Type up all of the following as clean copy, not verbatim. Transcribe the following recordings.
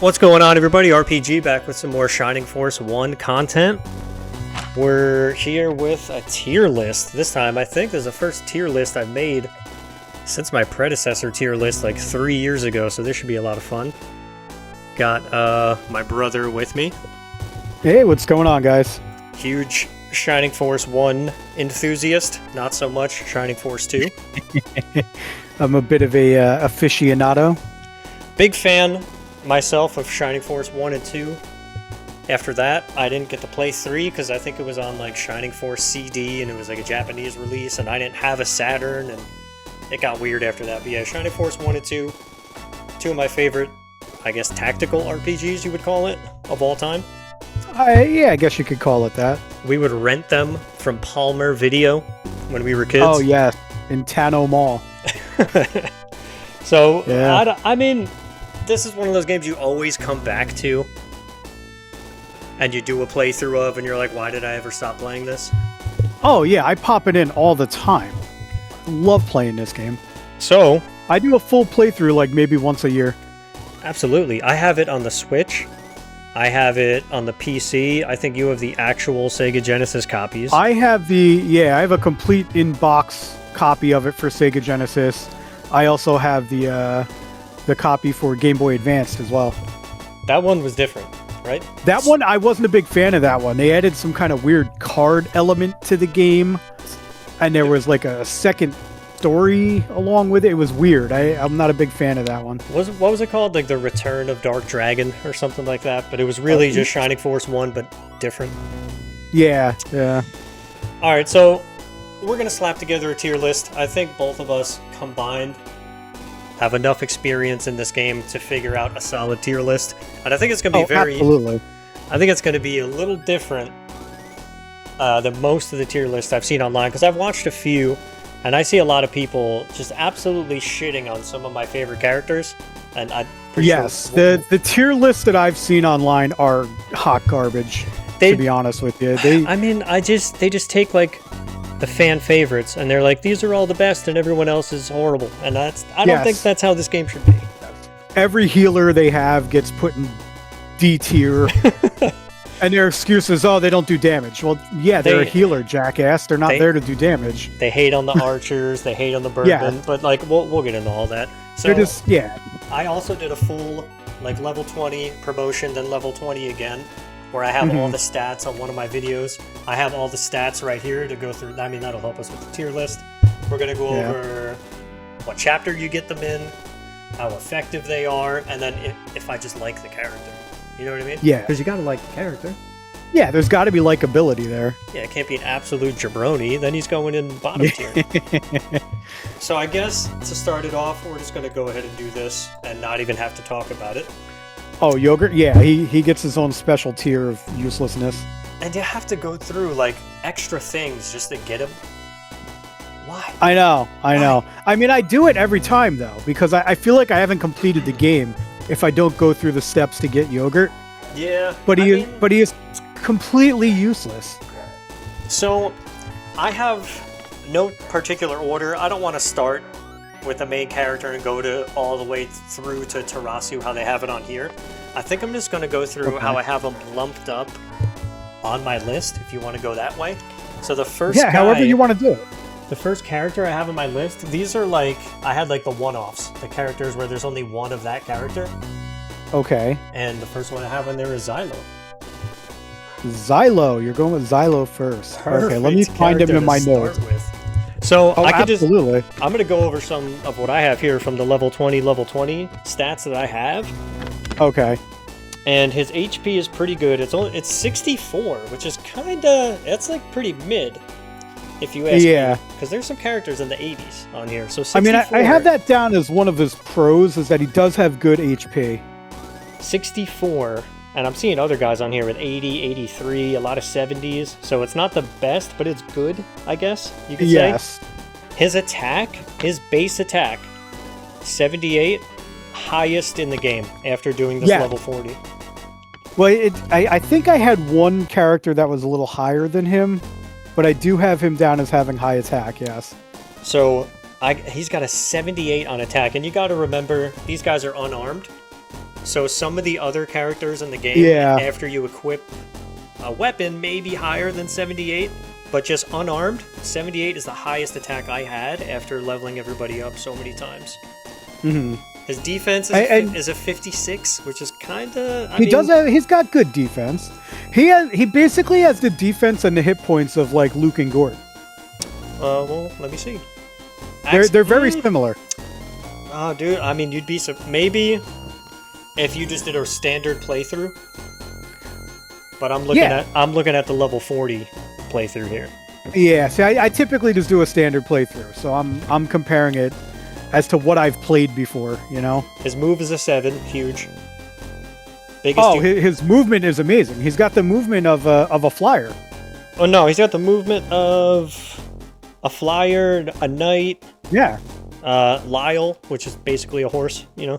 What's going on, everybody? RPG back with some more Shining Force 1 content. We're here with a tier list. This time, I think this is the first tier list I've made since my predecessor tier list like 3 years ago, so this should be a lot of fun. Got my brother with me. Hey, what's going on, guys? Huge Shining Force 1 enthusiast, not so much Shining Force 2. I'm a bit of a aficionado. Big fan myself of Shining Force 1 and 2. After that, I didn't get to play 3 because I think it was on like Shining Force CD and it was like a Japanese release and I didn't have a Saturn and it got weird after that. But yeah, Shining Force 1 and 2, two of my favorite, I guess, tactical RPGs you would call it, of all time. Yeah, I guess you could call it that. We would rent them from Palmer Video when we were kids. Oh, yeah, in Tano Mall. So, yeah. I mean, this is one of those games you always come back to. And you do a playthrough of, and you're like, why did I ever stop playing this? Oh, yeah, I pop it in all the time. Love playing this game. So, I do a full playthrough like maybe once a year. absolutely. I have it on the Switch. I have it on the PC. I think you have the actual Sega Genesis copies. I have a complete in-box copy of it for Sega Genesis. I also have the copy for Game Boy Advance as well. That one was different, right? That one, I wasn't a big fan of that one. They added some kind of weird card element to the game, and there was like a second story along with it. It was weird. I'm not a big fan of that one. What was it called? Like the Return of Dark Dragon or something like that? But it was really just Shining Force 1, but different. Yeah. All right, so we're going to slap together a tier list. I think both of us combined have enough experience in this game to figure out a solid tier list. And I think it's going to be absolutely. I think it's going to be a little different than most of the tier lists I've seen online, because I've watched a few, and I see a lot of people just absolutely shitting on some of my favorite characters. And I'm pretty sure the tier lists that I've seen online are hot garbage, to be honest with you. They just take like the fan favorites and they're like, these are all the best and everyone else is horrible. And I don't think that's how this game should be. Every healer they have gets put in D tier. And their excuse is, they don't do damage. Well, yeah, they're a healer, jackass. They're not there to do damage. They hate on the archers. They hate on the bourbon. But like, we'll get into all that. So I also did a full like level 20 promotion, then level 20 again, where I have all the stats on one of my videos. I have all the stats right here to go through. I mean, that'll help us with the tier list. We're going to go over what chapter you get them in, how effective they are, and then if I just like the character. You know what I mean? Yeah. Because you got to like the character. Yeah, there's got to be likability there. Yeah, it can't be an absolute jabroni. Then he's going in bottom tier. So I guess to start it off, we're just going to go ahead and do this and not even have to talk about it. Oh, Yogurt? Yeah, he gets his own special tier of uselessness. And you have to go through, like, extra things just to get him. Why? I know. I mean, I do it every time, though, because I feel like I haven't completed the game if I don't go through the steps to get Yogurt. Yeah. But he is completely useless. So, I have no particular order. I don't want to start with the main character and go to all the way through to Tarasu, how they have it on here. I think I'm just going to go through how I have them lumped up on my list, if you want to go that way. So the first guy, however you want to do it. The first character I have on my list, these are like, I had like the one-offs, the characters where there's only one of that character. Okay. And the first one I have on there is Xylo. Xylo, you're going with Xylo first. Perfect. Okay, let me find him in my notes. So absolutely. I'm going to go over some of what I have here from the level 20 stats that I have. Okay. And his HP is pretty good. It's 64, which is that's like pretty mid, if you ask me. Because there's some characters in the 80s on here. So 64, I mean, I have that down as one of his pros, is that he does have good HP. 64, and I'm seeing other guys on here with 80, 83, a lot of 70s. So it's not the best, but it's good, I guess you could say. His attack, his base attack, 78, highest in the game after doing this level 40. Well, I think I had one character that was a little higher than him, but I do have him down as having high attack, yes. So he's got a 78 on attack, and you got to remember, these guys are unarmed. So some of the other characters in the game, after you equip a weapon, may be higher than 78, but just unarmed, 78 is the highest attack I had after leveling everybody up so many times. Mm-hmm. His defense is a 56, which is kind of... He's got good defense. He basically has the defense and the hit points of, like, Luke and Gort. Well, let me see. They're very similar. Oh, dude, I mean, you'd be... maybe if you just did a standard playthrough. But I'm looking at the level 40 playthrough here. Yeah, see, I typically just do a standard playthrough, so I'm comparing it as to what I've played before, you know? His move is a 7, huge. His movement is amazing. He's got the movement of a flyer. Oh, no, he's got the movement of a flyer, a knight. Yeah. Lyle, which is basically a horse, you know?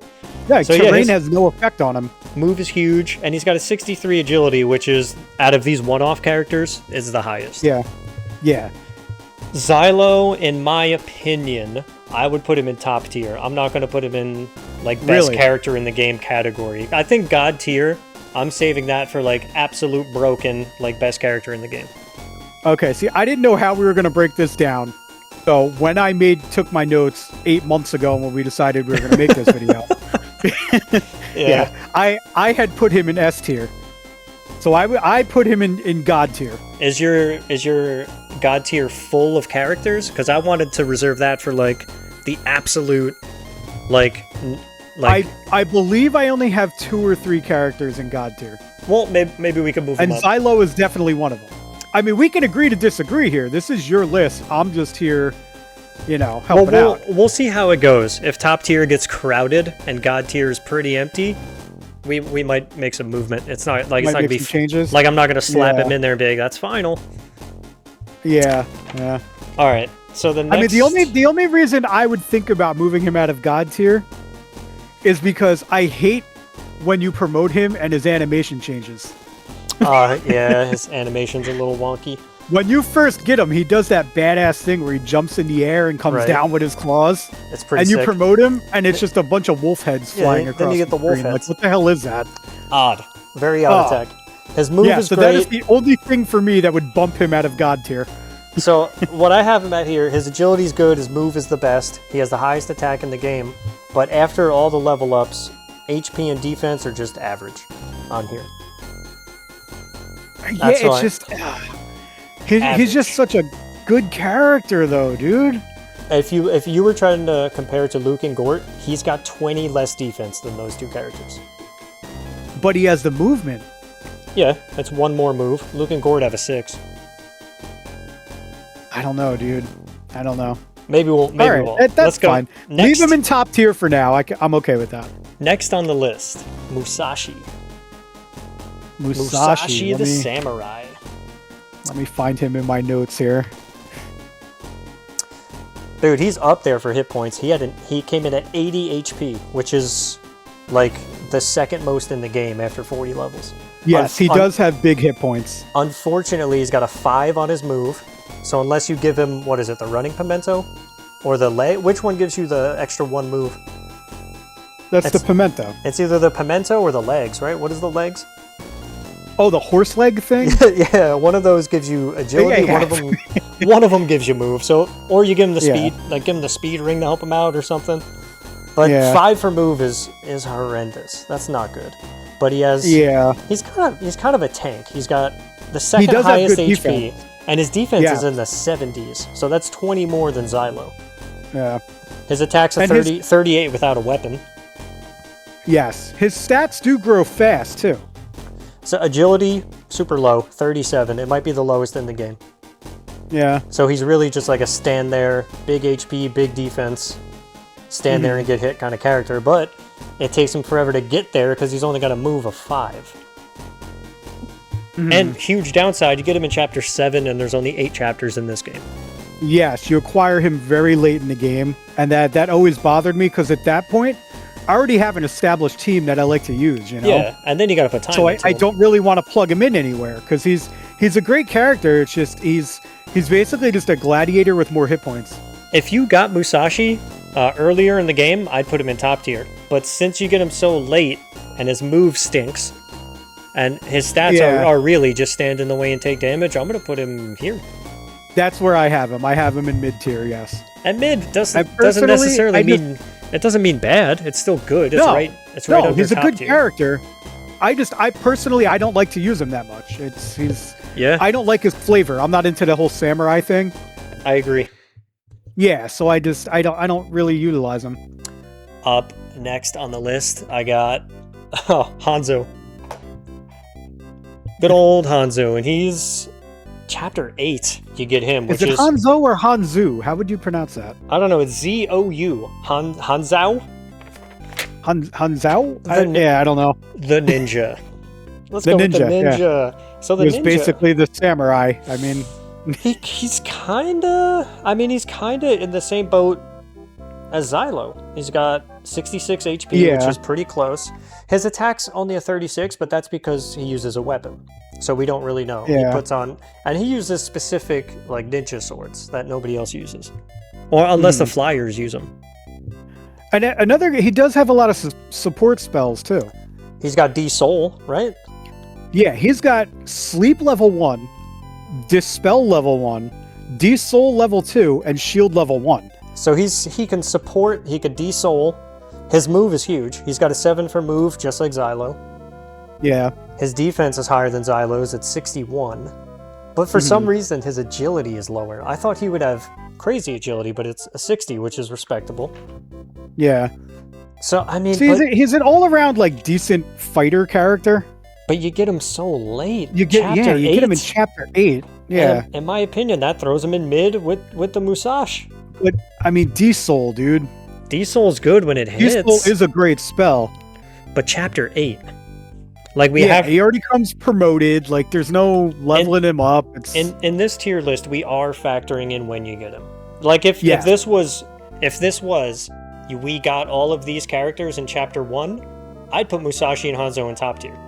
Yeah, so terrain has no effect on him. Move is huge, and he's got a 63 agility, which is, out of these one-off characters, is the highest. Yeah. Yeah. Xylo, in my opinion, I would put him in top tier. I'm not going to put him in, like, best character in the game category. I think God tier, I'm saving that for, like, absolute broken, like, best character in the game. Okay, see, I didn't know how we were going to break this down. So when I took my notes 8 months ago when we decided we were going to make this video, I had put him in S tier. So I put him in God tier. Is your God tier full of characters? Because I wanted to reserve that for like the absolute, like. I believe I only have 2 or 3 characters in God tier. Well, maybe we can move them up. And Xylo is definitely one of them. I mean, we can agree to disagree here. This is your list. I'm just here, you know, helping out. We'll see how it goes. If top tier gets crowded and God tier is pretty empty, we might make some movement. It's not like it's not gonna be changes. Like I'm not gonna slap him in there big. That's final. Yeah. All right. So the next... I mean, the only reason I would think about moving him out of God tier is because I hate when you promote him and his animation changes. Yeah, his animation's a little wonky. When you first get him, he does that badass thing where he jumps in the air and comes down with his claws. It's pretty And sick. you promote him, and it's just a bunch of wolf heads flying across then you get the wolf screen. heads. Like, what the hell is that? Odd. Very odd attack. His move is so great. that is the only thing for me that would bump him out of God tier. So, what I have him at here, his agility's good, his move is the best, he has the highest attack in the game, but after all the level ups, HP and defense are just average on here. He's just such a good character, though, dude. If you were trying to compare it to Luke and Gort, he's got 20 less defense than those 2 characters. But he has the movement. Yeah, that's 1 more move. Luke and Gort have a 6. I don't know, dude. I don't know. Maybe we'll. That's Let's go. fine. Next, leave him in top tier for now. I'm okay with that. Next on the list, Musashi. Musashi the samurai. Let me find him in my notes here. Dude, he's up there for hit points. He came in at 80 HP, which is like the second most in the game after 40 levels. Yes, he does have big hit points. Unfortunately, he's got a 5 on his move. So unless you give him, what is it, the running pimento? Or the leg? Which one gives you the extra 1 move? That's the pimento. It's either the pimento or the legs, right? What is the legs? Oh, the horse leg thing? Yeah, one of those gives you agility, one of them gives you move. So, or you give him the speed, like give him the speed ring to help him out or something. But 5 for move is horrendous. That's not good. But he has he's kind of a tank. He's got the second highest HP. Defense. And his defense is in the 70s, so that's 20 more than Xylo. Yeah. His attack's a 38 without a weapon. Yes. His stats do grow fast, too. So agility, super low, 37. It might be the lowest in the game. Yeah. So he's really just like a stand there, big HP, big defense, stand there and get hit kind of character, but it takes him forever to get there because he's only got a move of 5. And huge downside, you get him in Chapter 7, and there's only 8 chapters in this game. Yes, you acquire him very late in the game, and that always bothered me, because at that point, I already have an established team that I like to use, you know? Yeah, and then you gotta put time into him. I don't really want to plug him in anywhere, because he's a great character, it's just, he's basically just a gladiator with more hit points. If you got Musashi earlier in the game, I'd put him in top tier. But since you get him so late, and his move stinks, and his stats are really just stand in the way and take damage, I'm going to put him here. That's where I have him. I have him in mid tier, yes. And mid doesn't necessarily mean... It doesn't mean bad. It's still good. It's right under he's a top good tier. character. I personally, I don't like to use him that much. Yeah. I don't like his flavor. I'm not into the whole samurai thing. I agree. Yeah, so I don't really utilize him. Up next on the list, I got Hanzo. Good old Hanzo, and he's chapter 8. You get him, which is Hanzo or Hanzu? How would you pronounce that? I don't know. It's Z-O-U. Hanzao? Hanzao? I don't know. The ninja. Let's go with the ninja. Yeah. So the ninja, basically the samurai. I mean, he's kinda in the same boat as Xylo. He's got 66 HP, which is pretty close. His attack's only a 36, but that's because he uses a weapon. So we don't really know. Yeah. He puts on, and he uses specific like ninja swords that nobody else uses, or unless the flyers use them. And he does have a lot of support spells too. He's got D-Soul, right? Yeah, he's got Sleep level 1, Dispel level 1, D-Soul level 2, and Shield level 1. So he can support, he could D-Soul. His move is huge. He's got a 7 for move, just like Xylo. Yeah. His defense is higher than Xylo's at 61. But for some reason, his agility is lower. I thought he would have crazy agility, but it's a 60, which is respectable. Yeah. So, I mean... he's an all-around, like, decent fighter character. But you get him so late. You get him in chapter 8. Yeah. And in my opinion, that throws him in mid with the Musashi. But, I mean, D-Soul, dude. D-Soul's good when it hits. D-Soul is a great spell. But chapter 8... Like he already comes promoted. Like there's no leveling him up. In this tier list, we are factoring in when you get him. Like if this was we got all of these characters in chapter 1, I'd put Musashi and Hanzo in top tier.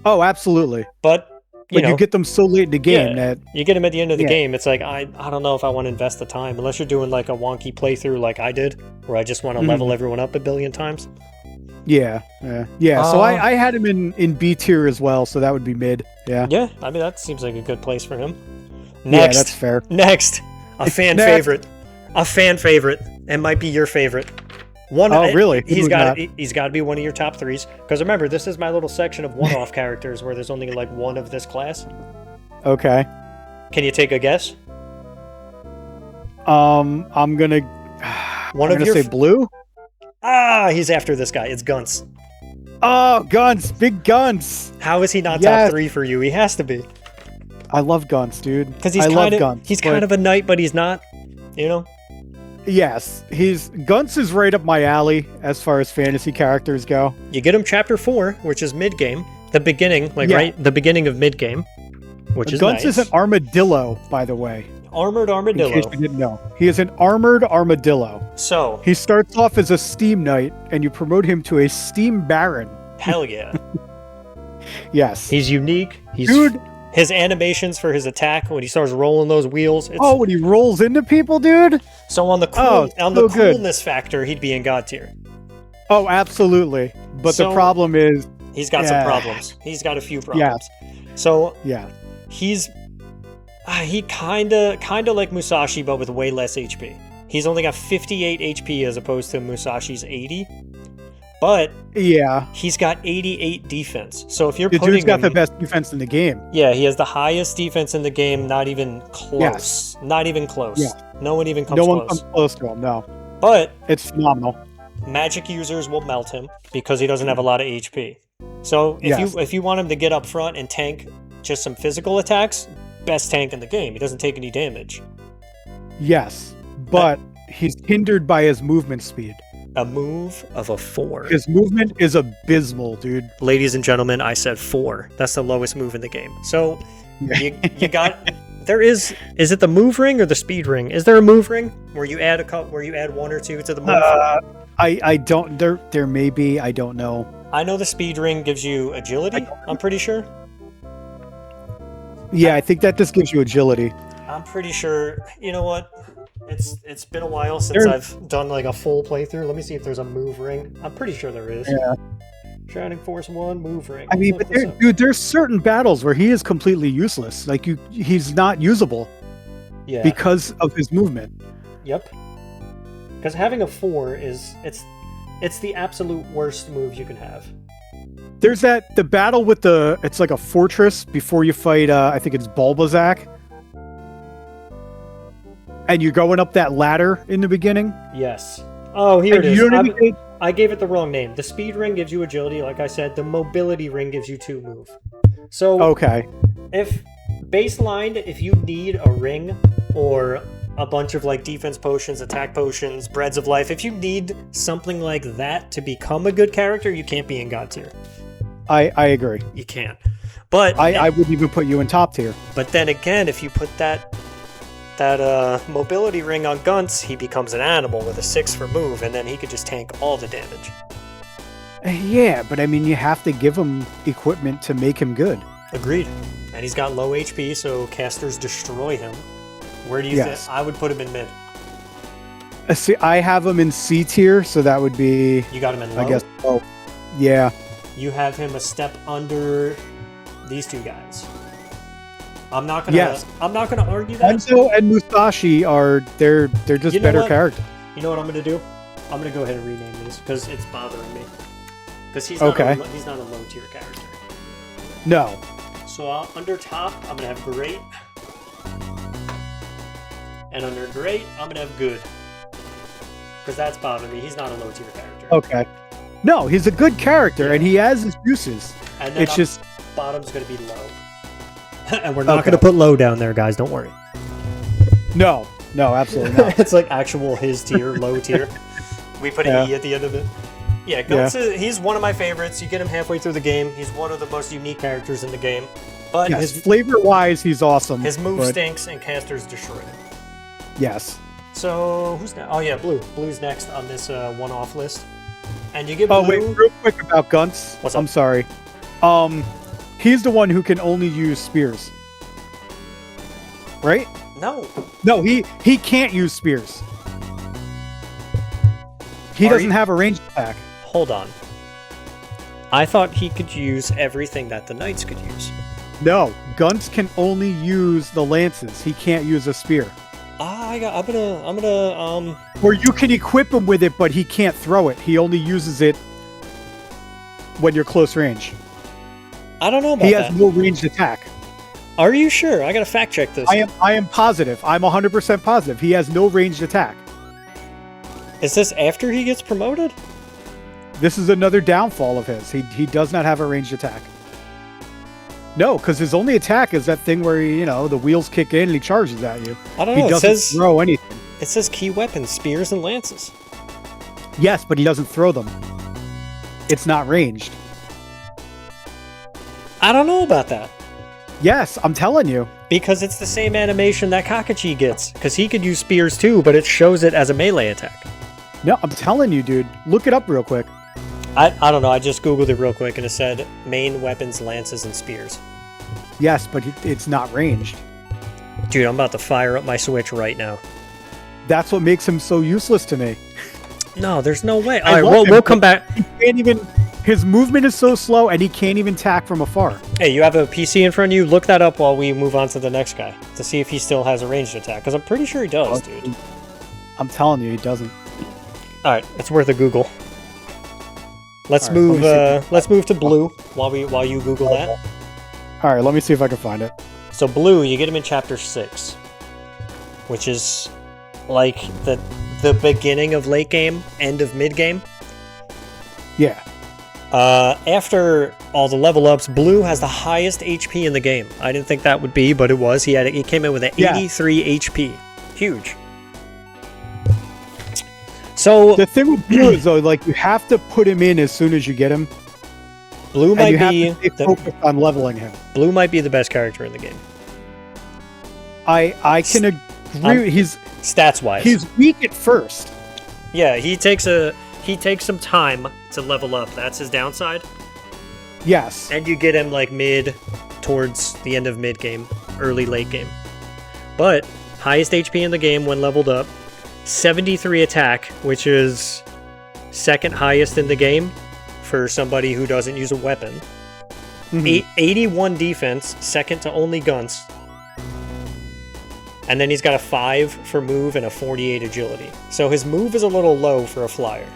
Oh, absolutely. But you get them so late in the game that you get them at the end of the game. It's like I don't know if I want to invest the time unless you're doing like a wonky playthrough like I did, where I just want to level everyone up a billion times. Yeah. So I had him in B tier as well, so that would be mid. Yeah. Yeah, I mean that seems like a good place for him. Next, yeah, that's fair. Next, a fan favorite, and might be your favorite. Really? He's got to be one of your top 3s. Because remember, this is my little section of one-off characters where there's only like one of this class. Okay. Can you take a guess? I'm gonna say blue. He's after this guy. It's Guns. Oh, Guns. Big Guns. How is he not top 3 for you? He has to be. I love Guns, dude. Because he's kind of a knight, but he's not, you know? Yes. Guns is right up my alley as far as fantasy characters go. You get him chapter 4, which is mid-game. The beginning, the beginning of mid-game, which is Guns nice. is an armadillo, by the way. Armored armadillo. In case you didn't know. He is an armored armadillo. So he starts off as a steam knight, and you promote him to a steam baron. Hell yeah. Yes. He's unique. Dude. His animations for his attack when he starts rolling those wheels. When he rolls into people, dude. So on the coolness factor, he'd be in God tier. Oh, absolutely. But the problem is he's got some problems. He's got a few problems. Yeah. So yeah, he kind of like Musashi, but with way less HP. He's only got 58 HP as opposed to Musashi's 80. But he's got 88 defense. So if you're putting dude's got the best defense in the game. Yeah, he has the highest defense in the game. Not even close. Yes. Not even close. Yeah. No one even comes close. No one comes close to him. No. But it's phenomenal. Magic users will melt him because he doesn't have a lot of HP. So if you want him to get up front and tank just some physical attacks, best tank in the game. He doesn't take any damage. Yes, but he's hindered by his movement speed. A move of a 4. His movement is abysmal, dude. Ladies and gentlemen, I said 4. That's the lowest move in the game. So you got is it the move ring or the speed ring? Is there a move ring where you add one or two to the move? I don't. There may be. I don't know. I know the speed ring gives you agility. I'm pretty sure. Yeah, I think that just gives you agility. I'm pretty sure. You know what? It's been a while since I've done like a full playthrough. Let me see if there's a move ring. I'm pretty sure there is. Shining Force 1, move ring. I mean, but dude, there's certain battles where he is completely useless. Like he's not usable. Yeah. Because of his movement. Yep. Because having a 4 it's the absolute worst move you can have. There's the battle with it's like a fortress before you fight, I think it's Bulbasac. And you're going up that ladder in the beginning. Yes. Oh, here it is. You don't even I gave it the wrong name. The speed ring gives you agility, like I said. The mobility ring gives you 2 move. So okay. If baseline, if you need a ring or a bunch of like defense potions, attack potions, breads of life, if you need something like that to become a good character, you can't be in God tier. I agree. You can't. But I wouldn't even put you in top tier. But then again, if you put that mobility ring on Gunts, he becomes an animal with a 6 for move, and then he could just tank all the damage. Yeah, but I mean, you have to give him equipment to make him good. Agreed. And he's got low HP, so casters destroy him. Where do you think? I would put him in mid. See, I have him in C tier, so that would be... You got him in low? I guess, oh, yeah. You have him a step under these 2 guys. I'm not gonna argue that. Enzo and Musashi they're just better characters. You know what I'm gonna do? I'm gonna go ahead and rename these because it's bothering me. Because he's not a low tier character. No. So under top, I'm gonna have great, and under great, I'm gonna have good. Because that's bothering me. He's not a low tier character. Okay. No, he's a good character, and he has his uses. And then it's just bottom's gonna be low. And we're not going to put low down there, guys. Don't worry. No, absolutely not. It's like actual his tier, low tier. We put an E at the end of it. Yeah, Guts he's one of my favorites. You get him halfway through the game. He's one of the most unique characters in the game. But his flavor-wise, he's awesome. His move stinks, and casters destroy him. Yes. So, who's next? Oh, yeah, Blue. Blue's next on this one-off list. And you get Blue... Oh, wait, real quick about Gunts. What's up? I'm sorry. He's the one who can only use spears. Right? No, he can't use spears. He doesn't have a ranged attack. Hold on. I thought he could use everything that the knights could use. No, Gunts can only use the lances. He can't use a spear. I'm gonna Or you can equip him with it, but he can't throw it. He only uses it when you're close range. I don't know about that. He has no ranged attack. Are you sure? I gotta fact check this. I am positive. I'm 100% positive. He has no ranged attack. Is this after he gets promoted? This is another downfall of his. He does not have a ranged attack. No, because his only attack is that thing where the wheels kick in and he charges at you. I don't know. He doesn't throw anything. It says key weapons, spears and lances. Yes, but he doesn't throw them. It's not ranged. I don't know about that. Yes, I'm telling you. Because it's the same animation that Kakashi gets. Because he could use spears too, but it shows it as a melee attack. No, I'm telling you, dude. Look it up real quick. I don't know. I just Googled it real quick and it said main weapons, lances, and spears. Yes, but it's not ranged. Dude, I'm about to fire up my Switch right now. That's what makes him so useless to me. No, there's no way. All right, we'll come back. He can't even... His movement is so slow, and he can't even tack from afar. Hey, you have a PC in front of you? Look that up while we move on to the next guy to see if he still has a ranged attack. Because I'm pretty sure he does, dude. I'm telling you, he doesn't. All right, it's worth a Google. Let's move. Let's move to Blue while you Google that. All right, let me see if I can find it. So Blue, you get him in Chapter 6, which is like the beginning of late game, end of mid game. Yeah. After all the level ups, Blue has the highest HP in the game. I didn't think that would be, but it was. He came in with an 83 HP. Huge. So the thing with Blue is though, like you have to put him in as soon as you get him. Blue might be focused on leveling him. Blue might be the best character in the game. I can agree. He's stats wise. He's weak at first. Yeah, he takes some time to level up. That's his downside. Yes. And you get him like mid towards the end of mid game, early late game. But highest HP in the game when leveled up, 73 attack, which is second highest in the game for somebody who doesn't use a weapon. Mhm. 81 defense, second to only Guns. And then he's got a 5 for move and a 48 agility. So his move is a little low for a flyer.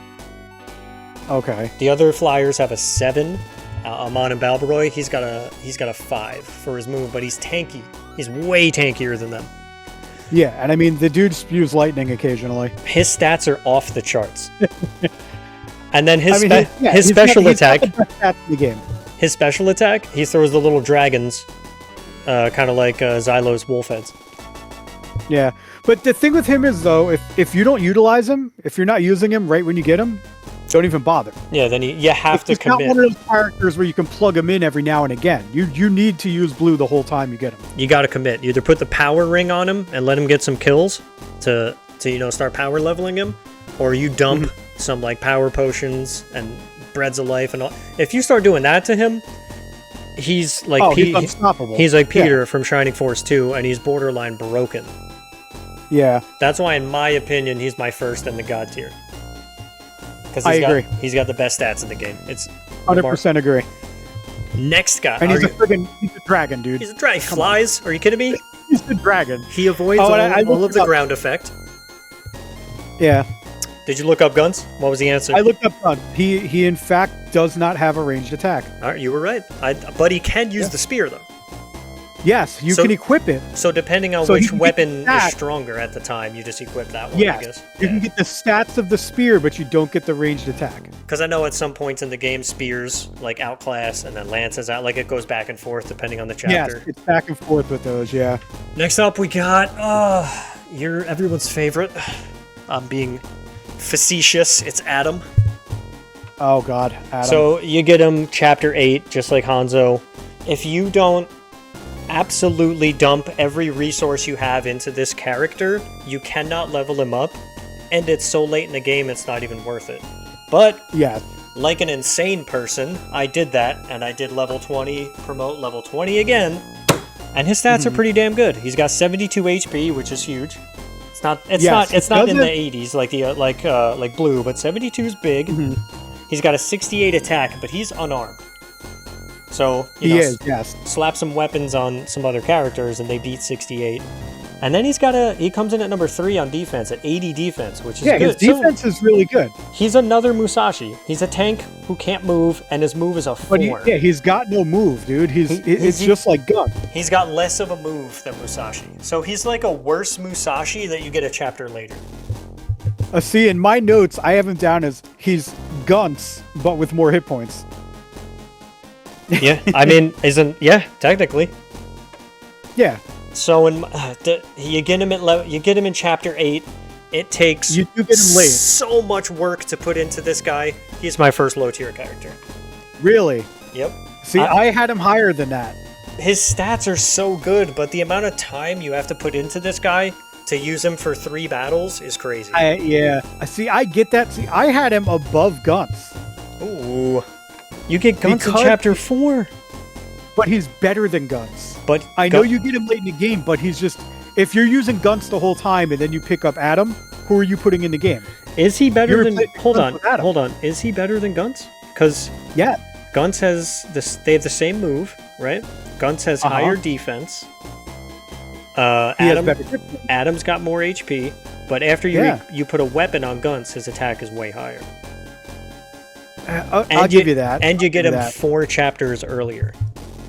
Okay. The other flyers have a 7. Amon and Balbaroy, he's got a 5 for his move, but he's tanky. He's way tankier than them. Yeah, and I mean the dude spews lightning occasionally. His stats are off the charts. And then his I mean, his special attack, He's got the best stats in the game. his special attack, he throws the little dragons, kind of like Xylo's wolf heads. Yeah, but the thing with him is though, if you don't utilize him, if you're not using him right when you get him, don't even bother. Yeah, then you have to He's not commit. one of those characters where you can plug him in every now and again. You need to use blue the whole time you get him. You got to commit. You either put the power ring on him and let him get some kills to start power leveling him, or you dump some like power potions and breads of life and all. If you start doing that to him, he's like he's unstoppable. He's like Peter from Shining Force 2, and he's borderline broken. Yeah, That's why, in my opinion, he's my first in the God tier. Because I agree. He's got the best stats in the game. It's 100% agree. Next guy. And he's a dragon, dude. He's a dragon. He flies. Are you kidding me? He's a dragon. He avoids Oh, all I of looked the up. ground effect. Yeah, Did you look up Guns? What was the answer? I looked up. He in fact does not have a ranged attack. All right, you were right. But he can use the spear, though. Yes, you So- can equip it. So depending on So he which can get weapon is that. stronger at the time, you just equip that one, I Yes, guess. you can get the stats of the spear, but you don't get the ranged attack. Because I know at some points in the game, spears like outclass, and then lances out. Like it goes back and forth depending on the Yes, chapter. it's back and forth with those. Yeah. Next up, we got everyone's favorite. I'm being facetious. It's Adam. Oh God, Adam. So you get him chapter 8, just like Hanzo. If you don't absolutely dump every resource you have into this character, you cannot level him up, and it's so late in the game it's not even worth it. But yeah, like an insane person, I did that, and I did level 20, promote level 20 again, and his stats are pretty damn good. He's got 72 HP, which is huge. It's not in the 80s like blue, but 72 is big. He's got a 68 attack, but he's unarmed. So yes. slap some weapons on some other characters, and they beat 68. And then he comes in at number 3 on defense at 80 defense, which is good. His defense is really good. He's another Musashi. He's a tank who can't move, and his move is a 4. But he's got no move, dude. It's just like Gun. He's got less of a move than Musashi. So he's like a worse Musashi that you get a chapter later. See, in my notes, I have him down as he's Guns, but with more hit points. Yeah, I mean, technically. Yeah. So you get him in chapter 8. It takes You do get him late. so much work to put into this guy. He's my first low tier character. Really? Yep. See, I had him higher than that. His stats are so good, but the amount of time you have to put into this guy to use him for 3 battles is crazy. See, I get that. See, I had him above Guns. Ooh. You get Guns in Because- chapter 4. But he's better than Guns. But I know you get him late in the game, but he's just... If you're using Guns the whole time and then you pick up Adam, who are you putting in the game? Is he better You're than... replacing Hold Guns with Adam. on. Is he better than Guns? Because Yeah. Guns has this. They have the same move, right? Guns has higher defense. He has better hit points. Adam's got more HP, but after you put a weapon on Guns, his attack is way higher. I'll give you that. And you get I'll him give you that. 4 chapters earlier,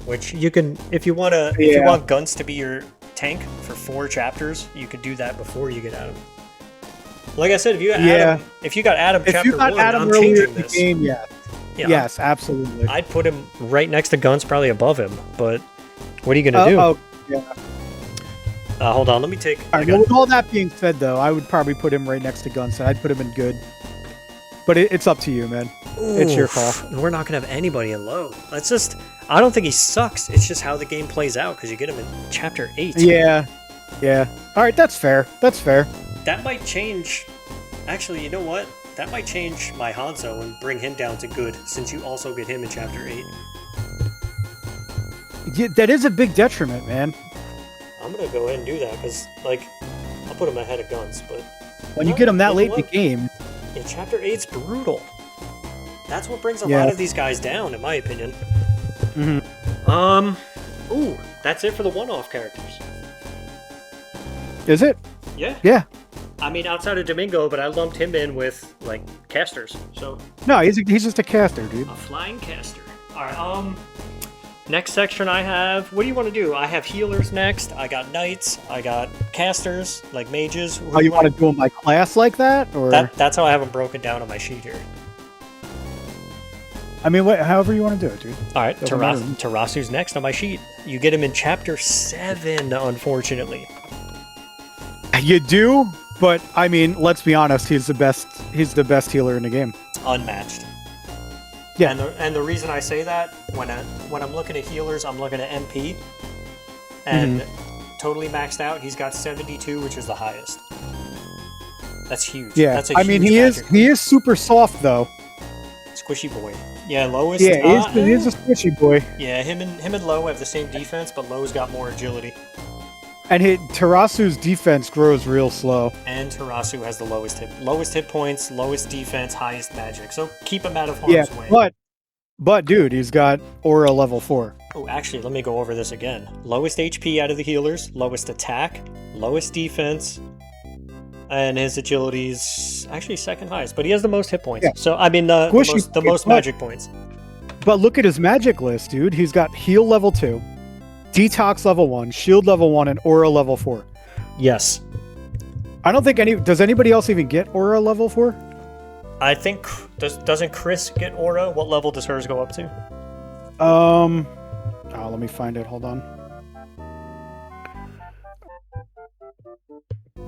which you can, if you want Guns to be your tank for 4 chapters, you could do that before you get Adam. Like I said, if you got Adam, If chapter you got 1, Adam I'm earlier changing in the this. game, yeah. Yeah, Yes, absolutely. I'd put him right next to Guns, probably above him. But what are you gonna do? Yeah. Hold on, let me take. All right, well, with all that being said, though, I would probably put him right next to Guns, and I'd put him in good. But it's up to you, man. It's your call. We're not gonna have anybody in low. That's just. I don't think he sucks. It's just how the game plays out because you get him in chapter 8. Yeah. All right, that's fair. That might change. Actually, you know what? That might change my Hanzo and bring him down to good, since you also get him in chapter 8. Yeah, that is a big detriment, man. I'm gonna go ahead and do that because, like, I'll put him ahead of Guns, but When you get him that you late know in the what? game, Yeah, chapter 8's brutal. That's what brings a lot of these guys down, in my opinion. Ooh, that's it for the one-off characters. Is it? Yeah. Yeah. I mean, outside of Domingo, but I lumped him in with, like, casters, so... No, he's just a caster, dude. A flying caster. Alright, next section I have... What do you want to do? I have healers next, I got knights, I got casters, like mages. Oh, you want to do them by class like that? Or That's how I have them broken down on my sheet here. I mean, however you want to do it, dude. Alright, Tarasu's next on my sheet. You get him in Chapter 7, unfortunately. You do? But, I mean, let's be honest, he's the best healer in the game. Unmatched. Yeah. And the reason I say that, when I'm looking at healers, I'm looking at MP. And totally maxed out, he's got 72, which is the highest. That's huge. Yeah, That's a I mean, huge he is super soft, though. Squishy boy. Yeah, lowest. Yeah, he is a squishy boy. Yeah, him and Low have the same defense, but Low's got more agility. And Tarasu's defense grows real slow. And Tarasu has the lowest hit points, lowest defense, highest magic. So keep him out of harm's way. But dude, he's got Aura level 4. Oh, actually, let me go over this again. Lowest HP out of the healers, lowest attack, lowest defense, and his agility's actually second highest. But he has the most hit points. Yeah. So I mean, the most magic points. But look at his magic list, dude. He's got heal level 2. Detox level 1, shield level 1, and aura level 4. Yes. I don't think does anybody else even get aura level 4? I think doesn't Chris get aura? What level does hers go up to? Let me find it. Hold on.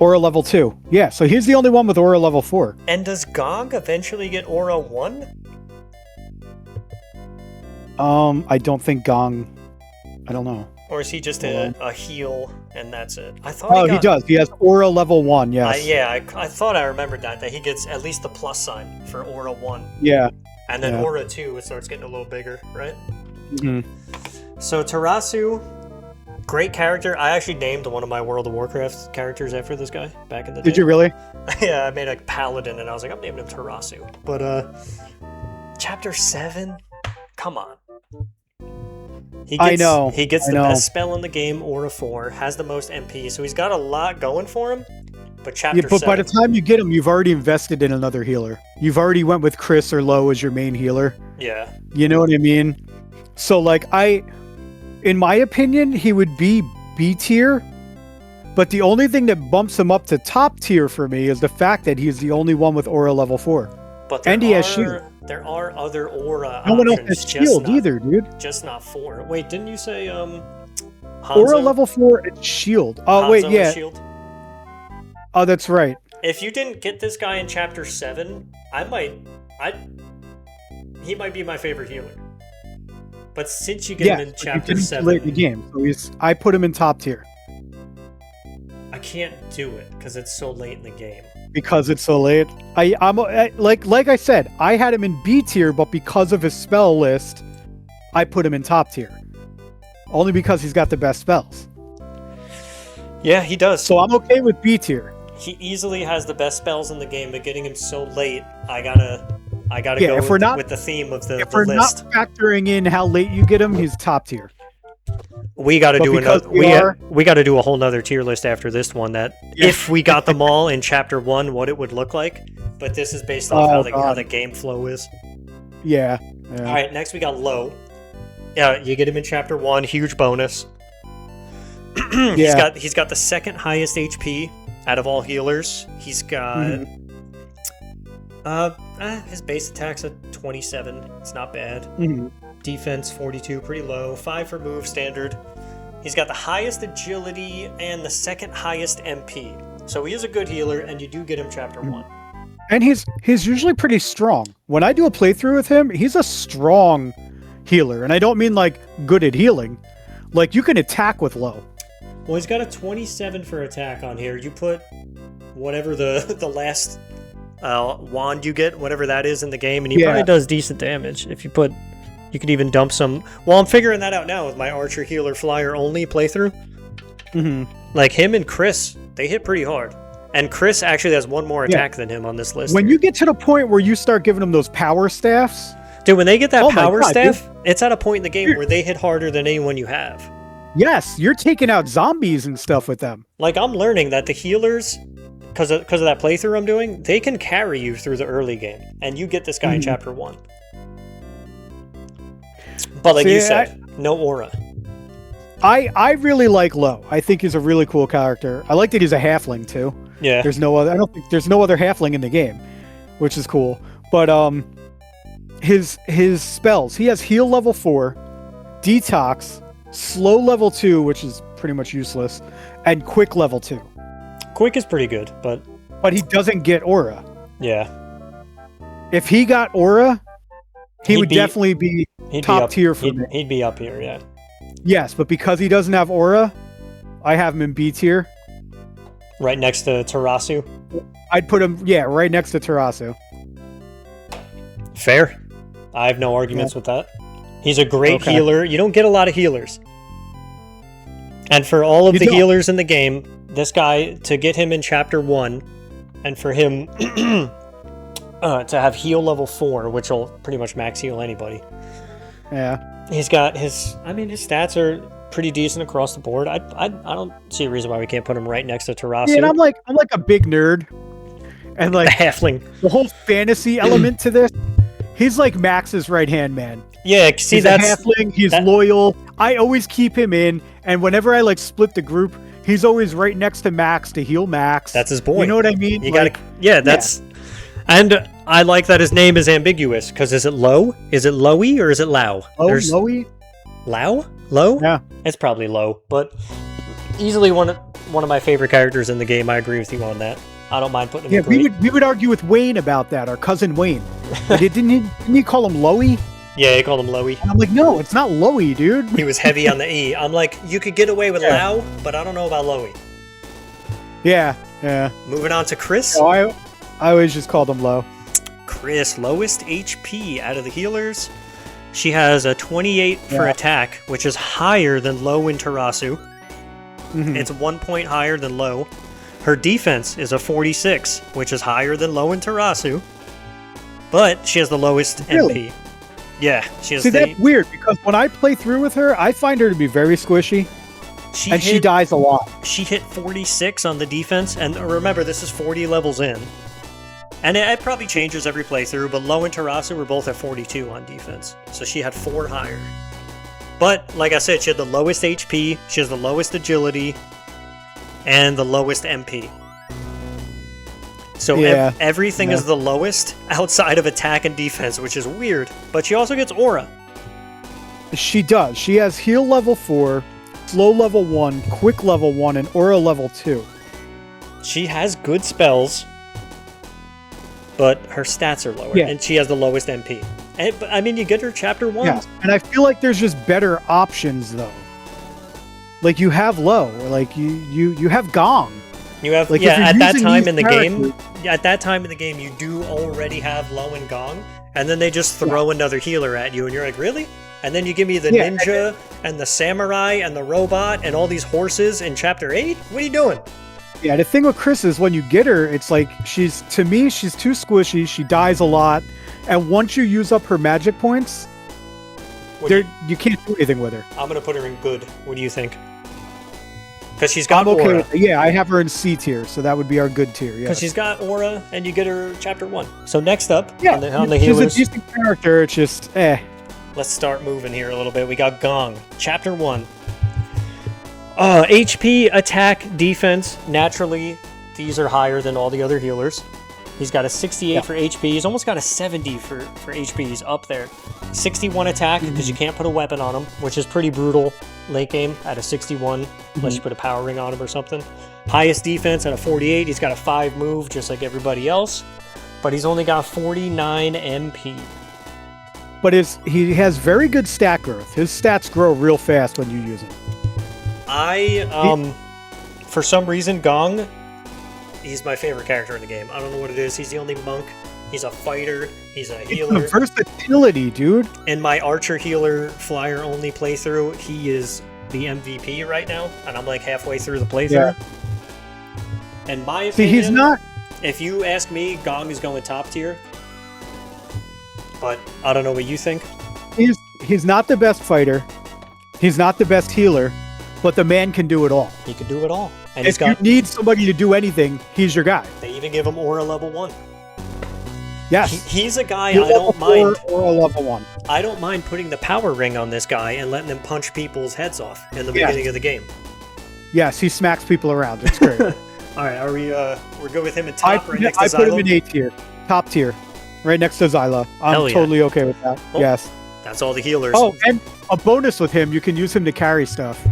Aura level 2. Yeah, so he's the only one with aura level 4. And does Gog eventually get aura 1? I don't think Gong. I don't know. Or is he just a heal and that's it? I thought. He does. He has aura level 1. Yes. I thought I remembered that he gets at least the plus sign for aura 1. Yeah. And then aura 2, it starts getting a little bigger, right? Mm-hmm. So Tarasu, great character. I actually named one of my World of Warcraft characters after this guy back in the day. Did you really? Yeah, I made a paladin and I was like, I'm naming him Tarasu. But Chapter 7, come on. He gets the best spell in the game, Aura 4, has the most MP, so he's got a lot going for him. But Chapter 7... by the time you get him, you've already invested in another healer. You've already went with Chris or Low as your main healer. Yeah. You know what I mean? So, like, in my opinion, he would be B tier, but the only thing that bumps him up to top tier for me is the fact that he's the only one with Aura level 4. But he has shield. There are other aura No one else has shield either, dude. Just not 4. Wait, didn't you say Hanzo? Aura level 4 and shield. Oh, wait, yeah. Shield? Oh, that's right. If you didn't get this guy in Chapter 7, he might be my favorite healer. But since you get him in Chapter 7... late in the game, so I put him in top tier. I can't do it, because it's so late in the game. Because it's so late. I'm like I said, I had him in B tier, but because of his spell list, I put him in top tier. Only because he's got the best spells. Yeah, he does. So I'm okay with B tier. He easily has the best spells in the game, but getting him so late, I gotta go with the theme of the list. If we're not factoring in how late you get him, he's top tier. We got to do another. We got to do a whole nother tier list after this one. If we got them all in Chapter 1, what it would look like. But this is based off how the game flow is. Yeah. All right. Next, we got Low. Yeah, you get him in Chapter 1. Huge bonus. He's got the second highest HP out of all healers. He's got his base attack's at 27. It's not bad. Defense 42, pretty low. 5 for move standard. He's got the highest agility and the second highest MP. So he is a good healer, and you do get him Chapter 1. And he's usually pretty strong. When I do a playthrough with him, he's a strong healer. And I don't mean like good at healing. Like you can attack with Low. Well, he's got a 27 for attack on here. You put whatever the last wand you get, whatever that is in the game, and he probably does decent damage. If you put... You could even dump some... Well, I'm figuring that out now with my Archer Healer Flyer only playthrough. Like him and Chris, they hit pretty hard. And Chris actually has one more attack than him on this list. When you get to the point where you start giving them those power staffs... Dude, when they get that power staff, it's at a point in the game where they hit harder than anyone you have. Yes, you're taking out zombies and stuff with them. Like, I'm learning that the healers, because of that playthrough I'm doing, they can carry you through the early game. And you get this guy in Chapter 1. But like you said, no aura. I really like Lo. I think he's a really cool character. I like that he's a halfling too. Yeah. There's no other. I don't think there's no other halfling in the game, which is cool. But his spells. He has heal level 4, detox, slow level 2, which is pretty much useless, and quick level 2. Quick is pretty good, but he doesn't get aura. Yeah. If he got aura, he would definitely be top tier for me. He'd be up here, yeah. Yes, but because he doesn't have aura, I have him in B tier. Right next to Tarasu? I'd put him, right next to Tarasu. Fair. I have no arguments with that. He's a great healer. You don't get a lot of healers. And for all of the healers in the game, this guy, to get him in Chapter 1, and for him to have heal level 4, which will pretty much max heal anybody. Yeah. He's got his stats are pretty decent across the board. I don't see a reason why we can't put him right next to Tarasu. Yeah, and I'm like a big nerd. And like the halfling. The whole fantasy element to this, he's like Max's right-hand man. Yeah, see, he's a halfling, he's loyal. I always keep him in, and whenever I like split the group, he's always right next to Max to heal Max. That's his boy. You know what I mean? You gotta, that's... And I like that his name is ambiguous, because is it Lo? Is it Loey or is it Lau? Loey? Lau? Lo? Yeah. It's probably Lo, but easily one of my favorite characters in the game. I agree with you on that. I don't mind putting him in we would argue with Wayne about that, our cousin Wayne. Didn't he call him Loey? Yeah, he called him Loey. And I'm like, no, it's not Loey, dude. He was heavy on the E. I'm like, you could get away with Lau, but I don't know about Loey. Yeah. Moving on to Chris. Oh, I always just called him Lo. Chris, lowest HP out of the healers. She has a 28 for attack, which is higher than Lo in Tarasu. It's 1 point higher than Lo. Her defense is a 46, which is higher than Lo in Tarasu. But she has the lowest MP. Yeah, she has. See, that's weird, because when I play through with her, I find her to be very squishy. She dies a lot. She hit 46 on the defense, and remember, this is 40 levels in. And it probably changes every playthrough, but Lo and Tarasu were both at 42 on defense. So she had 4 higher. But, like I said, she had the lowest HP, she has the lowest agility, and the lowest MP. So everything is the lowest outside of attack and defense, which is weird. But she also gets aura. She does. She has heal level 4, slow level 1, quick level 1, and aura level 2. She has good spells, but her stats are lower, and she has the lowest MP. But I mean, you get her Chapter 1. Yeah, and I feel like there's just better options, though. Like, you have Lo, like, you have Gong. You have, like, at that time in the game, at that time in the game, you do already have Lo and Gong, and then they just throw another healer at you, and you're like, really? And then you give me the ninja, and the samurai, and the robot, and all these horses in Chapter 8? What are you doing? Yeah, the thing with Chris is when you get her, it's like, to me, she's too squishy, she dies a lot, and once you use up her magic points, you can't do anything with her. I'm going to put her in good. What do you think? Because she's got aura. Yeah, I have her in C tier, so that would be our good tier. Because she's got aura, and you get her Chapter 1. So next up, on the healers, she's a decent character, it's just, Let's start moving here a little bit. We got Gong, Chapter 1. HP, attack, defense. Naturally, these are higher than all the other healers. He's got a 68 for HP. He's almost got a 70 for HP. He's up there. 61 attack, because you can't put a weapon on him, which is pretty brutal late game at a 61, unless you put a power ring on him or something. Highest defense at a 48. He's got a 5 move, just like everybody else. But he's only got 49 MP. But he has very good stat growth. His stats grow real fast when you use him. For some reason, Gong, he's my favorite character in the game. I don't know what it is. He's the only monk. He's a fighter. He's a healer. It's the versatility, dude. In my archer healer flyer only playthrough, he is the MVP right now, and I'm like halfway through the playthrough. In my opinion, See, he's not. If you ask me, Gong is going top tier. But I don't know what you think. He's not the best fighter. He's not the best healer, but the man can do it all. He can do it all. And if you need somebody to do anything, he's your guy. They even give him Aura level 1. Yes. He's a guy I don't mind. Aura level 1. I don't mind putting the power ring on this guy and letting him punch people's heads off in the beginning of the game. Yes, he smacks people around. It's great. All right, are we're good with him in top right next to Xyla? I put him in A tier. Top tier. Right next to Xyla. I'm totally okay with that. Oh, yes. That's all the healers. Oh, and a bonus with him, you can use him to carry stuff.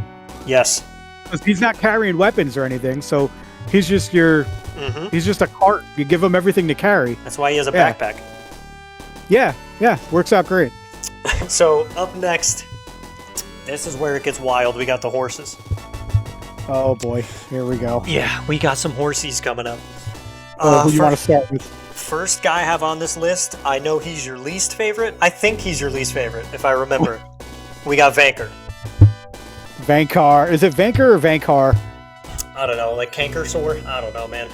Yes. Because he's not carrying weapons or anything, so he's just he's just a cart. You give him everything to carry. That's why he has a backpack. Yeah, works out great. So, up next, this is where it gets wild. We got the horses. Oh boy, here we go. Yeah, we got some horsies coming up. Who do you want to start with? First guy I have on this list, I know he's your least favorite. I think he's your least favorite, if I remember. We got Vanker. Vankar. Is it Vanker or Vankar? I don't know, like Kankersor? I don't know, man.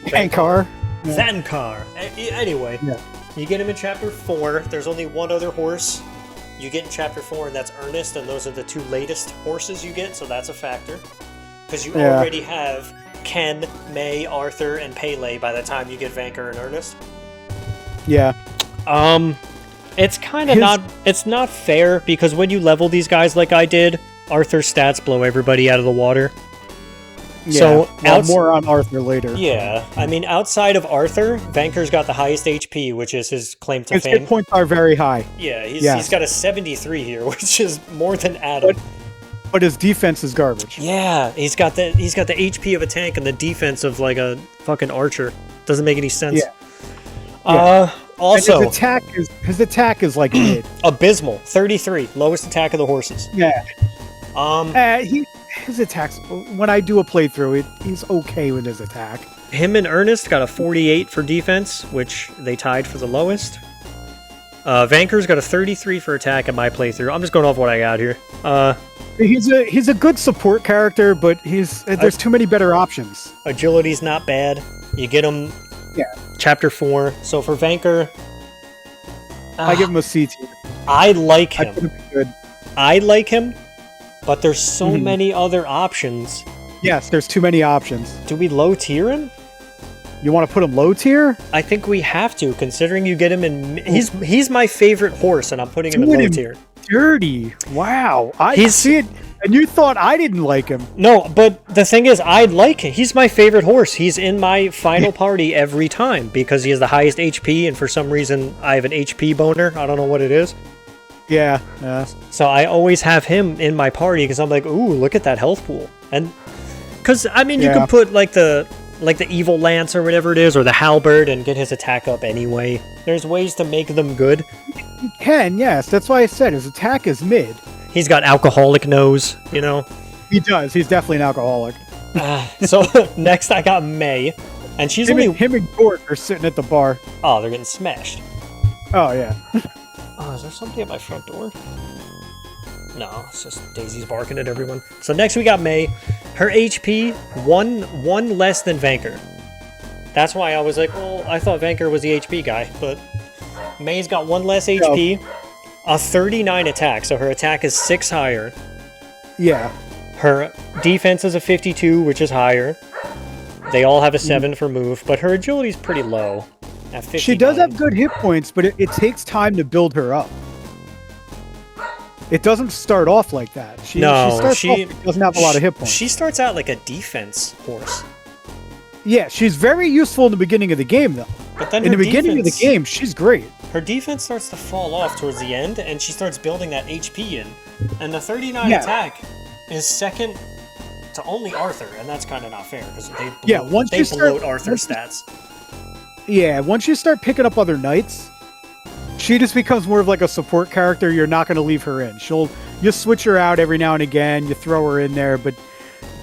Vankar. Vankar. Anyway, you get him in Chapter 4. There's only one other horse you get in Chapter 4, and that's Ernest, and those are the two latest horses you get, so that's a factor. Because you already have Ken, May, Arthur, and Pele by the time you get Vanker and Ernest. Yeah. It's kind of it's not fair, because when you level these guys like I did, Arthur's stats blow everybody out of the water. Yeah, so more on Arthur later. Yeah, I mean, outside of Arthur, Vanker's got the highest HP, which is his claim to fame. His hit points are very high. Yeah, he's got a 73 here, which is more than Adam. But his defense is garbage. Yeah, he's got the HP of a tank and the defense of like a fucking archer. Doesn't make any sense. Also, and his attack is like mid. Abysmal. 33, lowest attack of the horses. Yeah. His attacks, when I do a playthrough, he's okay with his attack. Him and Ernest got a 48 for defense, which they tied for the lowest. Vanker's got a 33 for attack in my playthrough. I'm just going off what I got here. He's a good support character, but there's too many better options. Agility's not bad. You get him Chapter 4. So for Vanker, I give him a C tier. I like him. I think he's good. I like him, but there's so many other options. Yes, there's too many options. Do we low tier him? You want to put him low tier? I think we have to, considering you get him in. He's my favorite horse, and I'm putting him in low tier. Dirty. Wow. I see it. And you thought I didn't like him. No, but the thing is, I like him. He's my favorite horse. He's in my final party every time because he has the highest HP, and for some reason, I have an HP boner. I don't know what it is. Yeah. So I always have him in my party because I'm like, ooh, look at that health pool. And because, I mean, you could put like the evil lance or whatever it is, or the halberd, and get his attack up anyway. There's ways to make them good. You can, yes. That's why I said his attack is mid. He's got alcoholic nose, you know? He does. He's definitely an alcoholic. So next I got May, and she's him and Gort are sitting at the bar. Oh, they're getting smashed. Oh, yeah. Oh, is there somebody at my front door? No, it's just Daisy's barking at everyone. So next we got May. Her HP, one less than Vanker. That's why I was like, well, I thought Vanker was the HP guy, but May's got one less HP, a 39 attack, so her attack is 6 higher. Yeah. Her defense is a 52, which is higher. They all have a 7 for move, but her agility's pretty low at 59. She does have good hit points, but it takes time to build her up. It doesn't start off like that. She doesn't have a lot of hit points. She starts out like a defense horse. Yeah, she's very useful in the beginning of the game, though. But then in the beginning of the game, she's great. Her defense starts to fall off towards the end, and she starts building that HP in. And the 39 attack is second to only Arthur, and that's kind of not fair, because they bloat Arthur's stats. Yeah, once you start picking up other knights, she just becomes more of like a support character. You're not going to leave her in. You switch her out every now and again. You throw her in there, but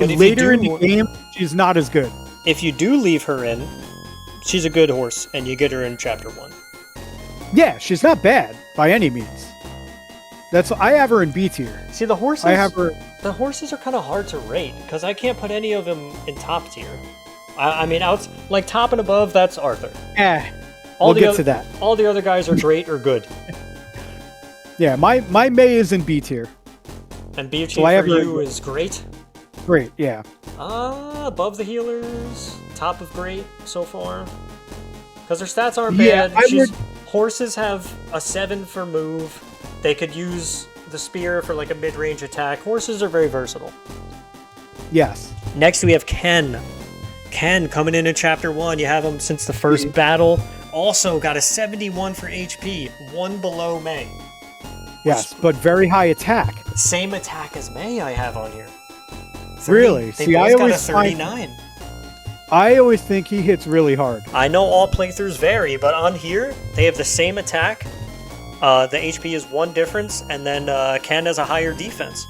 later in the game, she's not as good. If you do leave her in, she's a good horse, and you get her in Chapter 1. Yeah, she's not bad by any means. I have her in B tier. See, the horses. I have her. The horses are kind of hard to rate because I can't put any of them in top tier. I mean, like top and above, that's Arthur. We'll get to that. All the other guys are great or good. Yeah, my May is in B tier. And B tier for you is great? Great, yeah. Above the healers, top of great so far. Because their stats aren't bad. Horses have a 7 for move. They could use the spear for like a mid-range attack. Horses are very versatile. Yes. Next we have Ken. Ken coming in Chapter 1. You have him since the first battle. Also got a 71 for HP, 1 below May. Yes, but very high attack. Same attack as May I have on here. Really? They both got a 39. I always think he hits really hard. I know all playthroughs vary, but on here, they have the same attack. The HP is 1 difference, and then Ken has a higher defense.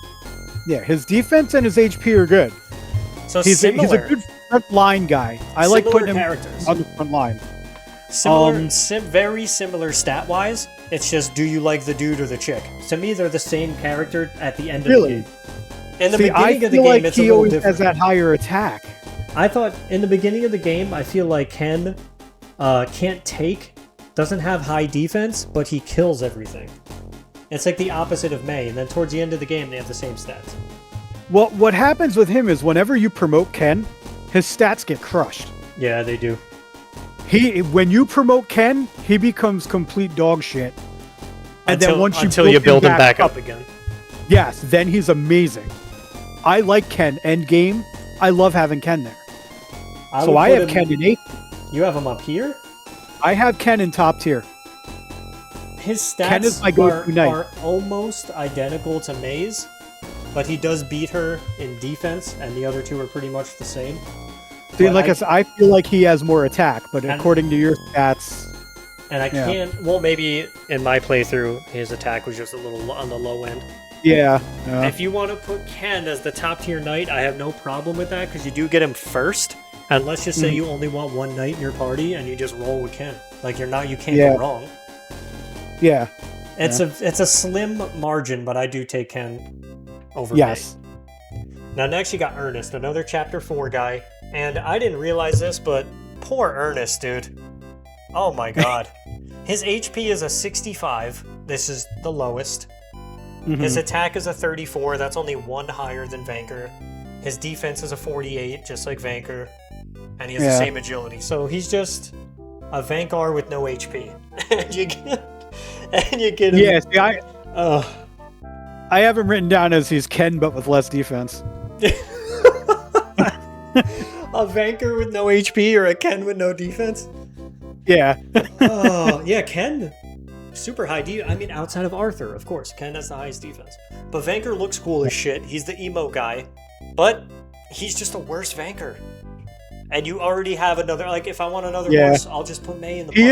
Yeah, his defense and his HP are good. So he's a good front line guy. I like putting him on the front line. Very similar stat-wise. It's just, do you like the dude or the chick? To me, they're the same character at the end of the game. In the beginning of the game, it's a little different. He always has that higher attack. I thought in the beginning of the game, I feel like Ken doesn't have high defense, but he kills everything. It's like the opposite of May, and then towards the end of the game, they have the same stats. Well, what happens with him is whenever you promote Ken, his stats get crushed. Yeah, they do. When you promote Ken, he becomes complete dog shit. And then once you build him back up again. Yes, then he's amazing. I like Ken end game. I love having Ken there. So I have Ken in 8. You have him up here? I have Ken in top tier. His stats are almost identical to May's, but he does beat her in defense, and the other two are pretty much the same. See, like I said, I feel like he has more attack, but according to your stats... And I can't... Well, maybe in my playthrough, his attack was just a little on the low end. Yeah. If you want to put Ken as the top tier knight, I have no problem with that, because you do get him first. And let's just say you only want 1 knight in your party, and you just roll with Ken. Like, you can't go wrong. Yeah. It's a slim margin, but I do take Ken over May. Now, next you got Ernest, another Chapter 4 guy. And I didn't realize this, but poor Ernest, dude. Oh my god. His HP is a 65. This is the lowest. His attack is a 34. That's only 1 higher than Vanker. His defense is a 48, just like Vanker. And he has the same agility. So he's just a Vankar with no HP. and you get him. Yeah, see, I have him written down as he's Ken, but with less defense. A Vanker with no HP or a Ken with no defense? Yeah. Oh, yeah, Ken. Super high defense. I mean, outside of Arthur, of course. Ken has the highest defense. But Vanker looks cool as shit. He's the emo guy. But he's just a worse Vanker. And you already have another... Like, if I want another horse, I'll just put May in the party.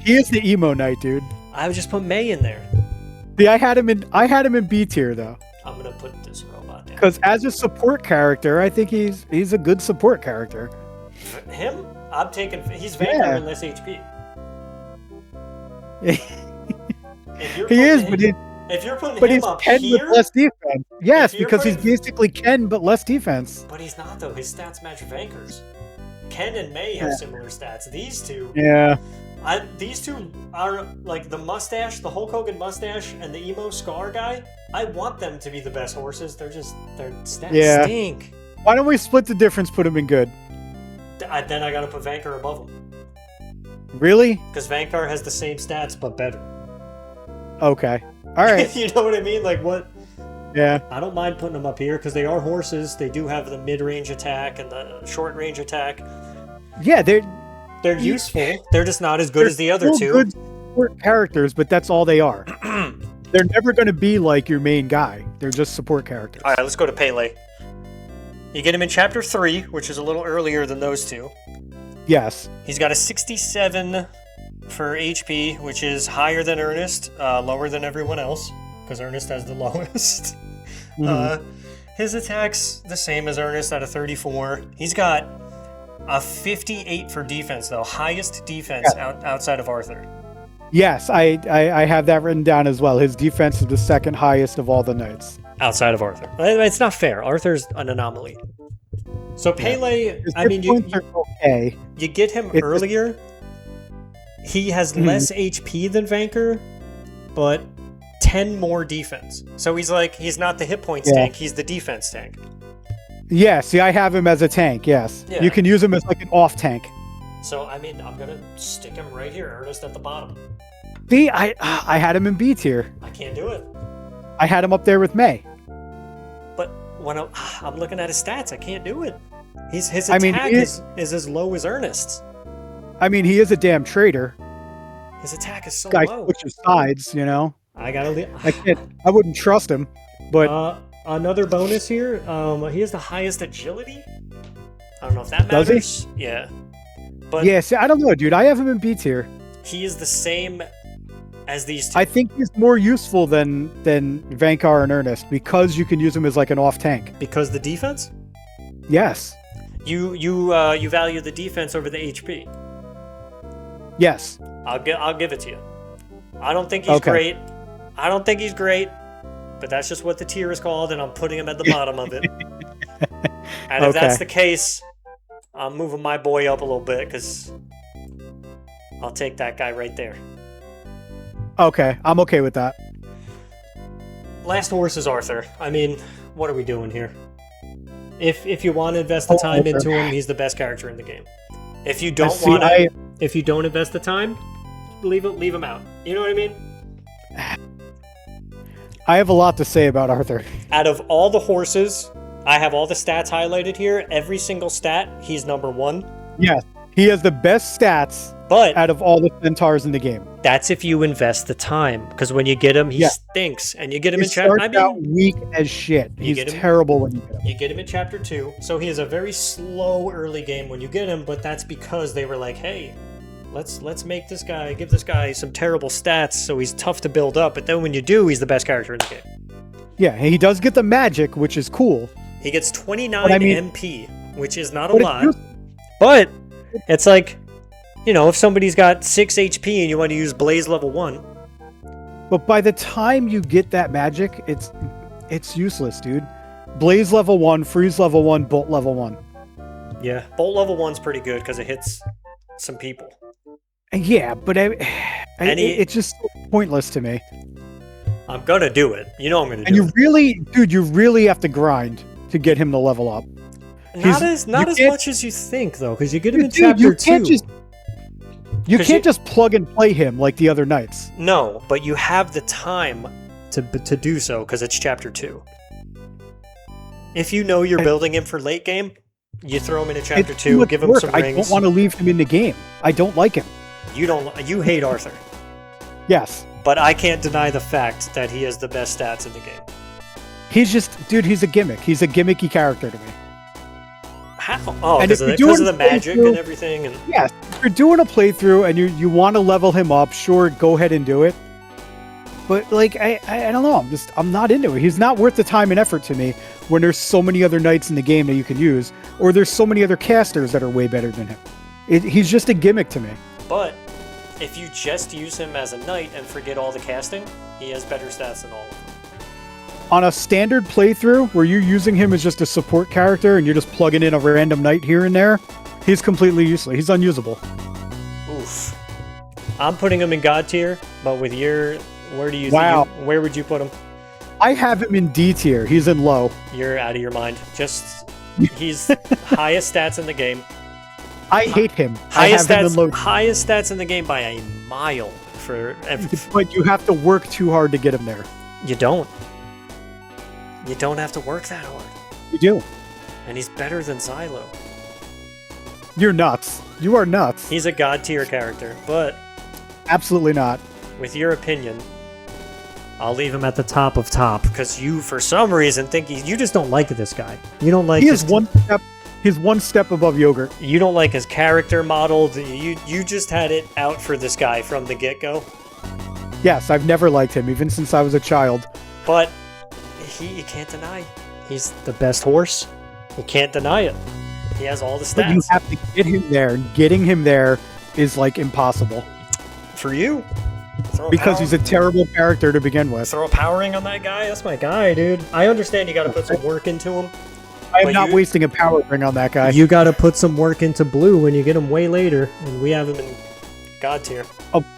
He is the emo knight, dude. I would just put May in there. See, I had him in B tier, though. I'm going to put this robot down. Because as a support character, I think he's a good support character. Him? I'm taking... He's Vanker with less HP. He is, but if you're putting him up Ken here, with less defense. Yes, because he's basically Ken, but less defense. But he's not, though. His stats match Vanker's. Ken and May have similar stats. These two... Yeah. These two are, like, the mustache, the Hulk Hogan mustache, and the emo Scar guy. I want them to be the best horses. Their stats stink. Why don't we split the difference, put them in good? Then I gotta put Vanker above them. Really? Because Vanker has the same stats, but better. Okay. All right. You know what I mean? Like, what? Yeah. I don't mind putting them up here, because they are horses. They do have the mid-range attack and the short-range attack. Yeah, they're useful. They're just not as good as the other two. Good support characters, but that's all they are. They're never going to be like your main guy. They're just support characters. All right, let's go to Pele. You get him in Chapter 3, which is a little earlier than those two. Yes. He's got a 67 for HP, which is higher than Ernest, lower than everyone else, because Ernest has the lowest. His attack's the same as Ernest at a 34. He's got a 58 for defense, though. Highest defense outside of Arthur. Yes, I have that written down as well. His defense is the second highest of all the knights. Outside of Arthur. It's not fair. Arthur's an anomaly. So Pele, I mean, okay. You get him earlier. He has less HP than Vanker, but 10 more defense. So he's not the hit points tank, he's the defense tank. Yeah, see, I have him as a tank, yes. Yeah. You can use him as like an off tank. So, I mean, I'm going to stick him right here, Ernest, at the bottom. See, I had him in B tier. I can't do it. I had him up there with May. But when I'm looking at his stats, I can't do it. His attack is as low as Ernest's. I mean, he is a damn traitor. His attack is so guy low. switches sides, you know. I wouldn't trust him. But another bonus here. He has the highest agility. I don't know if that matters. Does he? Yeah. But yeah, see, I don't know, dude. I have him in B tier. He is the same as these two. I think he's more useful than Vankar and Ernest because you can use him as like an off tank. Because the defense? Yes. You value the defense over the HP. Yes. I'll give it to you. I don't think he's great. I don't think he's great, but that's just what the tier is called, and I'm putting him at the bottom of it. And if that's the case, I'm moving my boy up a little bit because I'll take that guy right there. Okay, I'm okay with that. Last horse is Arthur. I mean, what are we doing here? If you want to invest the time into him, he's the best character in the game. If you don't if you don't invest the time, leave him out. You know what I mean? I have a lot to say about Arthur. Out of all the horses, I have all the stats highlighted here. Every single stat, he's number 1. Yes, he has the best stats out of all the centaurs in the game. That's if you invest the time, because when you get him, he stinks, and you get him in chapter. He starts out weak as shit. He's terrible when you get him. You get him in chapter 2, so he has a very slow early game when you get him, but that's because they were like, hey, let's make this guy, give this guy some terrible stats, so he's tough to build up. But then when you do, he's the best character in the game. Yeah, he does get the magic, which is cool. He gets 29 MP, which is not a lot, but it's like, you know, if somebody's got 6 HP and you want to use Blaze level 1. But by the time you get that magic, it's useless, dude. Blaze level 1, Freeze level 1, Bolt level 1. Yeah, Bolt level 1's pretty good because it hits some people. Yeah, but it's just pointless to me. I'm gonna do it. You know I'm gonna do it. And you really have to grind to get him to level up. Not as much as you think, though, because you get him in chapter 2. You can't just plug and play him like the other knights. No, but you have the time to do so because it's chapter 2. If you know you're building him for late game, you throw him into chapter 2, give him some rings. I don't want to leave him in the game. I don't like him. You hate Arthur. Yes. But I can't deny the fact that he has the best stats in the game. He's he's a gimmick. He's a gimmicky character to me. How? Oh, because of the magic and everything? Yes. If you're doing a playthrough and you want to level him up, sure, go ahead and do it. But, like, I don't know. I'm not into it. He's not worth the time and effort to me when there's so many other knights in the game that you can use, or there's so many other casters that are way better than him. He's just a gimmick to me. But if you just use him as a knight and forget all the casting, he has better stats than all of them. On a standard playthrough where you're using him as just a support character and you're just plugging in a random knight here and there, he's completely useless. He's unusable. Oof. I'm putting him in God tier, but with your... Where would you put him? I have him in D tier. He's in low. You're out of your mind. He's highest stats in the game. I hate him. Highest stats in the game by a mile for everything. But you have to work too hard to get him there. You don't. You don't have to work that hard. You do. And he's better than Xylo. You're nuts. You are nuts. He's a God tier character, but... Absolutely not. With your opinion, I'll leave him at the top of top, because you, for some reason, think you just don't like this guy. You don't like... He's one step above Yogurt. You don't like his character modeled. You just had it out for this guy from the get-go. Yes, I've never liked him, even since I was a child. But you can't deny he's the best horse. You can't deny it. He has all the stats. But you have to get him there, and getting him there is, like, impossible. For you. Because he's a terrible character to begin with. Throw a power ring on that guy? That's my guy, dude. I understand you gotta put some work into him. I am not wasting a power ring on that guy. You got to put some work into blue when you get him way later, and we have him in God tier.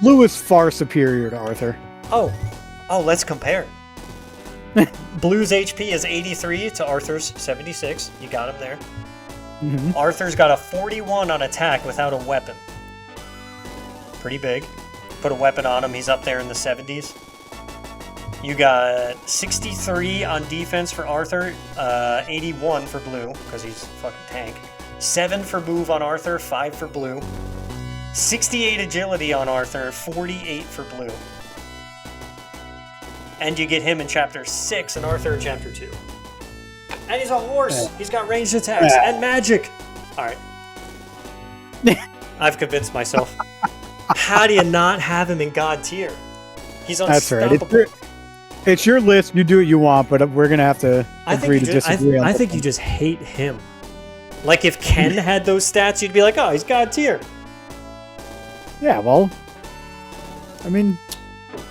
Blue is far superior to Arthur. Oh, let's compare. Blue's HP is 83 to Arthur's 76. You got him there. Mm-hmm. Arthur's got a 41 on attack without a weapon. Pretty big. Put a weapon on him, he's up there in the 70s. You got 63 on defense for Arthur, 81 for Blue, because he's a fucking tank. 7 for move on Arthur, 5 for Blue. 68 agility on Arthur, 48 for Blue. And you get him in Chapter 6 and Arthur in Chapter 2. And he's a horse! Yeah. He's got ranged attacks and magic! Alright. I've convinced myself. How do you not have him in God tier? He's unstoppable. That's right. It's your list. You do what you want, but we're going to have to agree to disagree on I think you just hate him. Like, if Ken had those stats, you'd be like, oh, he's God tier. Yeah, well, I mean,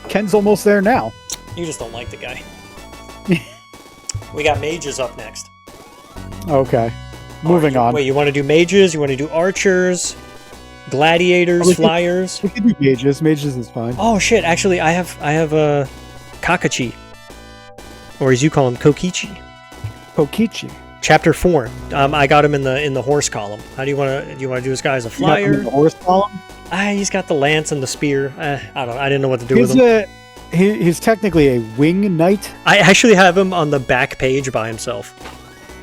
Ken's almost there now. You just don't like the guy. We got mages up next. Okay. Moving on. Wait, you want to do mages? You want to do archers? Gladiators? Flyers? We can do mages. Mages is fine. Oh, shit. Actually, I have a Kakashi. Or as you call him, Kokichi. Kokichi. Chapter 4. I got him in the horse column. How do you want to do this guy as a flyer? You got him in the horse column? He's got the lance and the spear. I didn't know what to do with him. He's technically a wing knight. I actually have him on the back page by himself.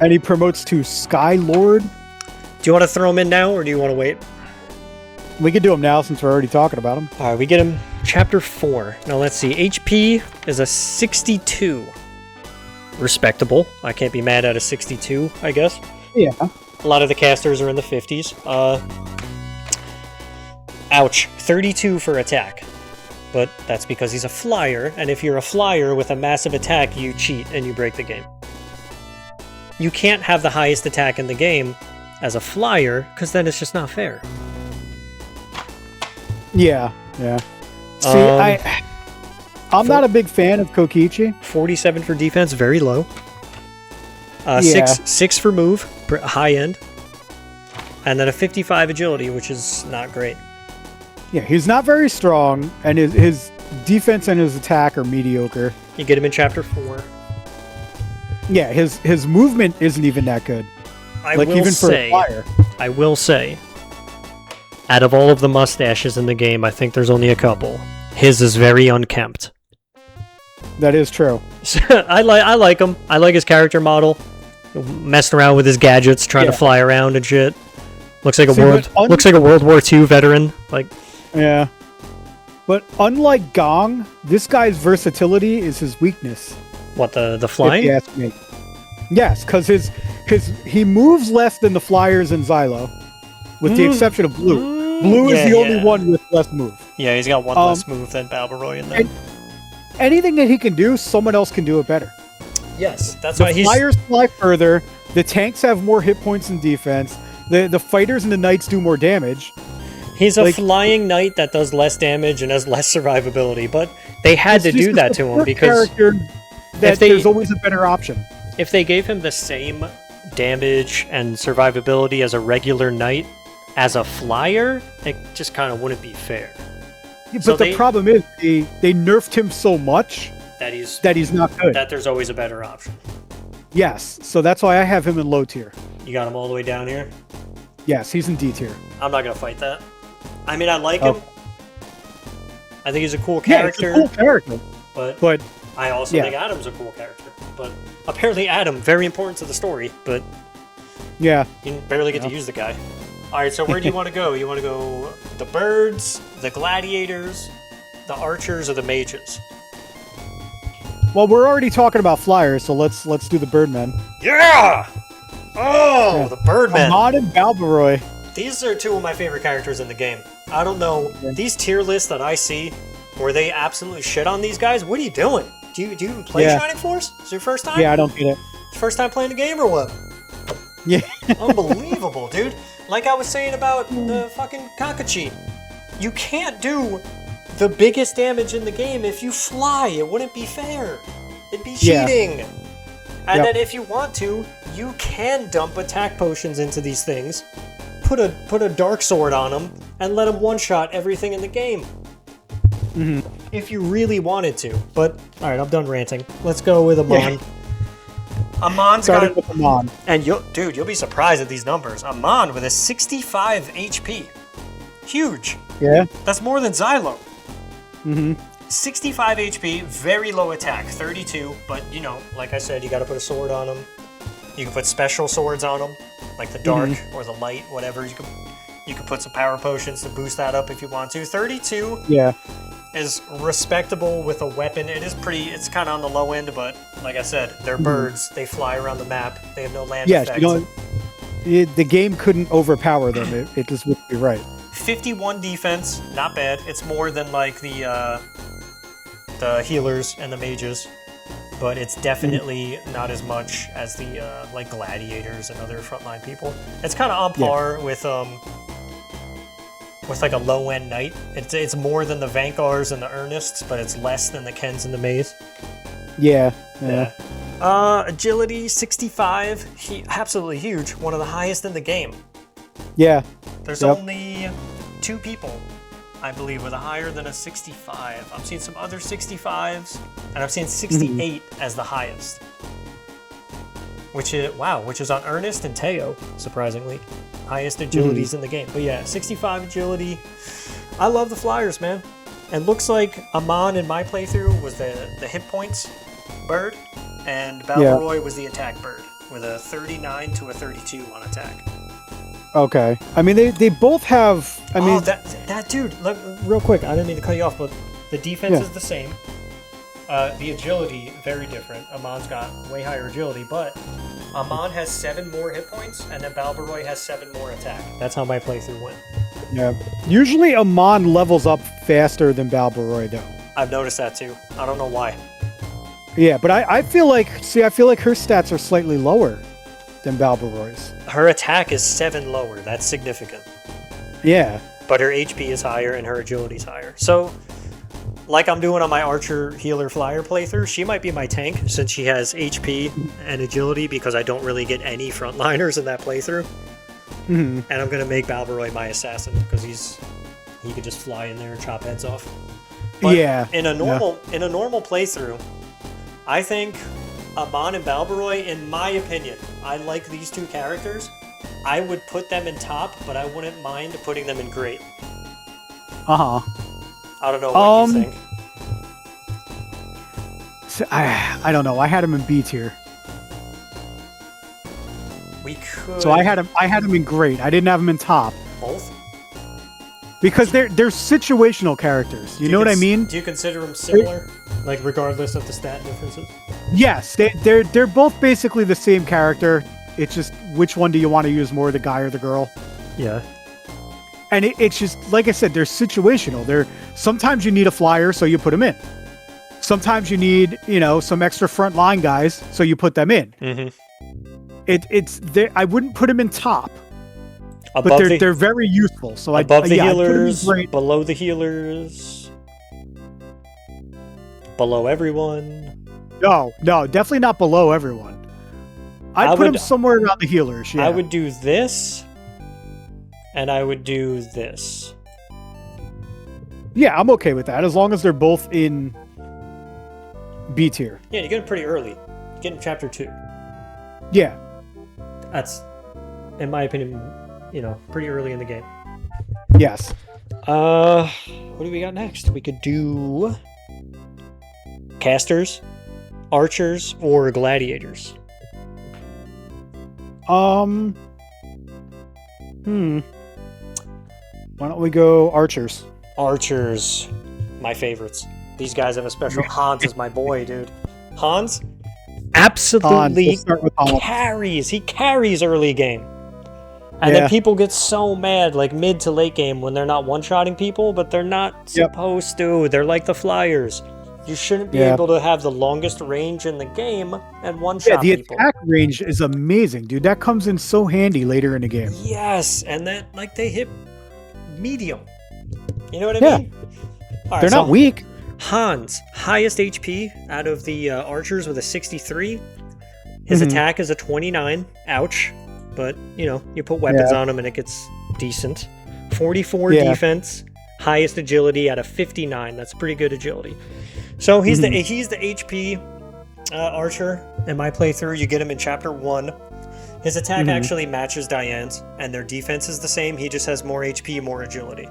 And he promotes to Sky Lord. Do you want to throw him in now, or do you want to wait? We can do him now since we're already talking about him. All right, we get him Chapter 4. Now let's see. HP is a 62. Respectable. I can't be mad at a 62, I guess. Yeah. A lot of the casters are in the 50s. Ouch. 32 for attack. But that's because he's a flyer, and if you're a flyer with a massive attack, you cheat and you break the game. You can't have the highest attack in the game as a flyer, because then it's just not fair. Yeah. See, I'm not a big fan of Kokichi. 47 for defense, very low. Yeah. 6 for move, high end. And then a 55 agility, which is not great. Yeah, he's not very strong, and his defense and his attack are mediocre. You get him in Chapter 4. Yeah, his movement isn't even that good. I will say, out of all of the mustaches in the game, I think there's only a couple. His is very unkempt. That is true. I like him. I like his character model. Messing around with his gadgets, trying to fly around and shit. Looks like a World War II veteran. Like. Yeah. But unlike Gong, this guy's versatility is his weakness. What, the flying? If you ask me. Yes, because he moves less than the flyers in Xylo, with the exception of Blue. Blue is the only one with less move. Yeah, he's got one less move than Balbaroy in there. Anything that he can do, someone else can do it better. Yes, that's why the flyers fly further, the tanks have more hit points and defense, the fighters and the knights do more damage. He's a flying knight that does less damage and has less survivability, but they had to do that to him because there's always a better option. If they gave him the same damage and survivability as a regular knight as a flyer, it just kind of wouldn't be fair. Yeah, but the problem is they nerfed him so much that he's not good. That there's always a better option. Yes, so that's why I have him in low tier. You got him all the way down here? Yes, he's in D tier. I'm not going to fight that. I mean, I like him. I think he's a cool character. Yeah, he's a cool character. But I also think Adam's a cool character. But apparently Adam, very important to the story, but yeah, you barely get to use the guy. All right, so where do you want to go? You want to go the birds, the gladiators, the archers, or the mages? Well, we're already talking about flyers, so let's do the birdmen. Yeah! Oh, the birdmen. Ahmad and Balbaroy. These are two of my favorite characters in the game. I don't know, these tier lists that I see where they absolutely shit on these guys, what are you doing? Do you play Shining Force? Is it your first time? Yeah, I don't get it. First time playing the game or what? Yeah. Unbelievable, dude. Like I was saying about the fucking Kakashi. You can't do the biggest damage in the game if you fly. It wouldn't be fair. It'd be cheating. And then if you want to, you can dump attack potions into these things, put a dark sword on them, and let them one-shot everything in the game. If you really wanted to. But, alright, I'm done ranting. Let's go with Amon. Yeah. Amon's Starting got... with Amon. And you'll be surprised at these numbers. Amon with a 65 HP. Huge. Yeah. That's more than Xylo. 65 HP, very low attack, 32, but you know, like I said, you gotta put a sword on him. You can put special swords on him, like the dark or the light, whatever. You can put some power potions to boost that up if you want to. 32 is respectable with a weapon. It's kind of on the low end, but like I said, they're birds. They fly around the map. They have no land effect. The game couldn't overpower them. It just would be right. 51 defense, not bad. It's more than like the healers and the mages, but it's definitely not as much as the like gladiators and other frontline people. It's kind of on par with like a low end knight. It's more than the Vankars and the Earnests, but it's less than the Kens and the Mays. Yeah. Agility 65, absolutely huge. One of the highest in the game. Yeah. There's only 2 people, I believe, with a higher than a 65. I've seen some other 65s, and I've seen 68 as the highest. Which is on Ernest and Teo, surprisingly. Highest agilities in the game. But yeah, 65 agility. I love the flyers, man. And looks like Amon in my playthrough was the hit points bird, and Balbaroy was the attack bird, with a 39 to a 32 on attack. Okay. I mean, they both have... that dude, real quick, I didn't mean to cut you off, but the defense is the same. The agility, very different. Amon's got way higher agility, but Amon has 7 more hit points, and then Balbaroy has 7 more attack. That's how my playthrough went. Yeah. Usually Amon levels up faster than Balbaroy, though. I've noticed that, too. I don't know why. Yeah, but I feel like her stats are slightly lower than Balbaroy's. Her attack is 7 lower. That's significant. Yeah. But her HP is higher and her agility is higher. So, like I'm doing on my Archer Healer Flyer playthrough, she might be my tank since she has HP and agility because I don't really get any frontliners in that playthrough. And I'm going to make Balbaroy my assassin because he could just fly in there and chop heads off. But in a normal playthrough, I think Amon and Balbaroy, in my opinion, I like these 2 characters. I would put them in top, but I wouldn't mind putting them in great. I don't know what you think. So I don't know. I had him in B tier. We could. So I had him in great. I didn't have him in top. Both? Because they're situational characters. You know what I mean? Do you consider them similar? Like regardless of the stat differences? Yes, they're both basically the same character. It's just which one do you want to use more, the guy or the girl? Yeah. And it's just, like I said, they're situational. Sometimes you need a flyer, so you put them in. Sometimes you need, some extra front line guys, so you put them in. I wouldn't put them in top, but they're very useful. So above the healers, below the healers, below everyone. No, definitely not below everyone. I'd put them somewhere around the healers. Yeah. I would do this, and I would do this. Yeah, I'm okay with that, as long as they're both in B tier. Yeah, you get them pretty early. You get in chapter 2. Yeah. That's, in my opinion, pretty early in the game. Yes. What do we got next? We could do casters, archers, or gladiators. Why don't we go archers? Archers, my favorites. These guys have a special. Hans is my boy, dude. Hans absolutely carries. He carries early game. And then people get so mad, like mid to late game, when they're not one-shotting people, but they're not supposed to. They're like the flyers. You shouldn't be able to have the longest range in the game and one-shot people. Yeah, the attack range is amazing, dude. That comes in so handy later in the game. Yes, and then they hit medium. You know what I mean? Right, they're not weak. Hans, highest HP out of the archers with a 63. His attack is a 29. Ouch. But, you know, you put weapons on him and it gets decent. 44 defense. Highest agility out of 59. That's pretty good agility. So he's the HP archer in my playthrough. You get him in chapter 1. His attack actually matches Diane's, and their defense is the same. He just has more HP, more agility.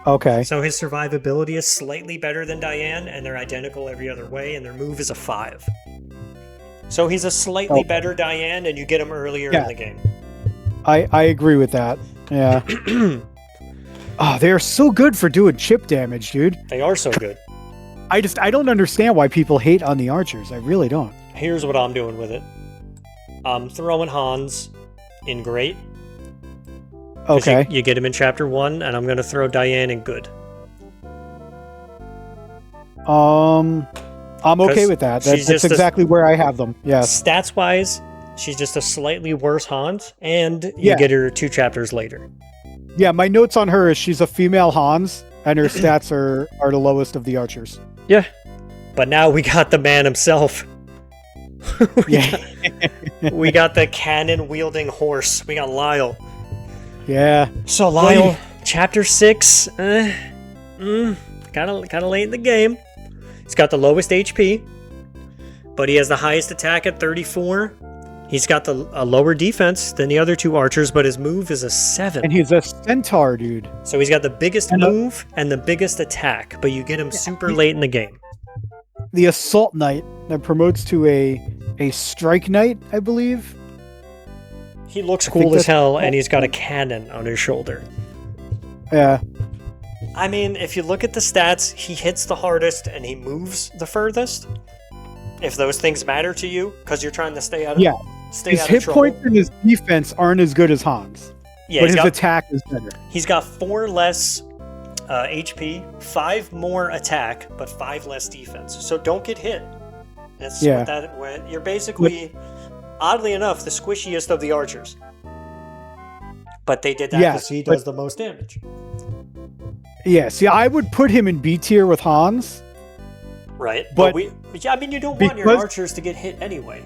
Okay. So his survivability is slightly better than Diane, and they're identical every other way, and their move is a 5. So he's a slightly better Diane, and you get him earlier in the game. I agree with that. Yeah. Oh, they are so good for doing chip damage, dude. They are so good. I don't understand why people hate on the archers. I really don't. Here's what I'm doing with it. I'm throwing Hans in great. Okay. You get him in chapter 1, and I'm going to throw Diane in good. I'm okay with that. That's exactly where I have them. Yeah. Stats-wise, she's just a slightly worse Hans, and you get her 2 chapters later. Yeah, my notes on her is she's a female Hans, and her stats are the lowest of the archers. Yeah. But now we got the man himself. We got the cannon-wielding horse. We got Lyle. Yeah. So Lyle, chapter 6, kind of late in the game. He's got the lowest HP, but he has the highest attack at 34. He's got a lower defense than the other 2 archers, but his move is a 7. And he's a centaur, dude. So he's got the biggest move and the biggest attack, but you get him super late in the game. The assault knight that promotes to a strike knight, I believe. He looks cool as hell, and he's got a cannon on his shoulder. Yeah. I mean, if you look at the stats, he hits the hardest and he moves the furthest. If those things matter to you, because you're trying to stay out of his hit points and his defense aren't as good as Hans. Yeah, but his attack is better. He's got 4 less HP, 5 more attack, but 5 less defense. So don't get hit. That's what that went. You're basically, oddly enough, the squishiest of the archers. But they did that because he does the most damage. Yeah, see, I would put him in B tier with Hans. Right, but I mean, you don't want your archers to get hit anyway.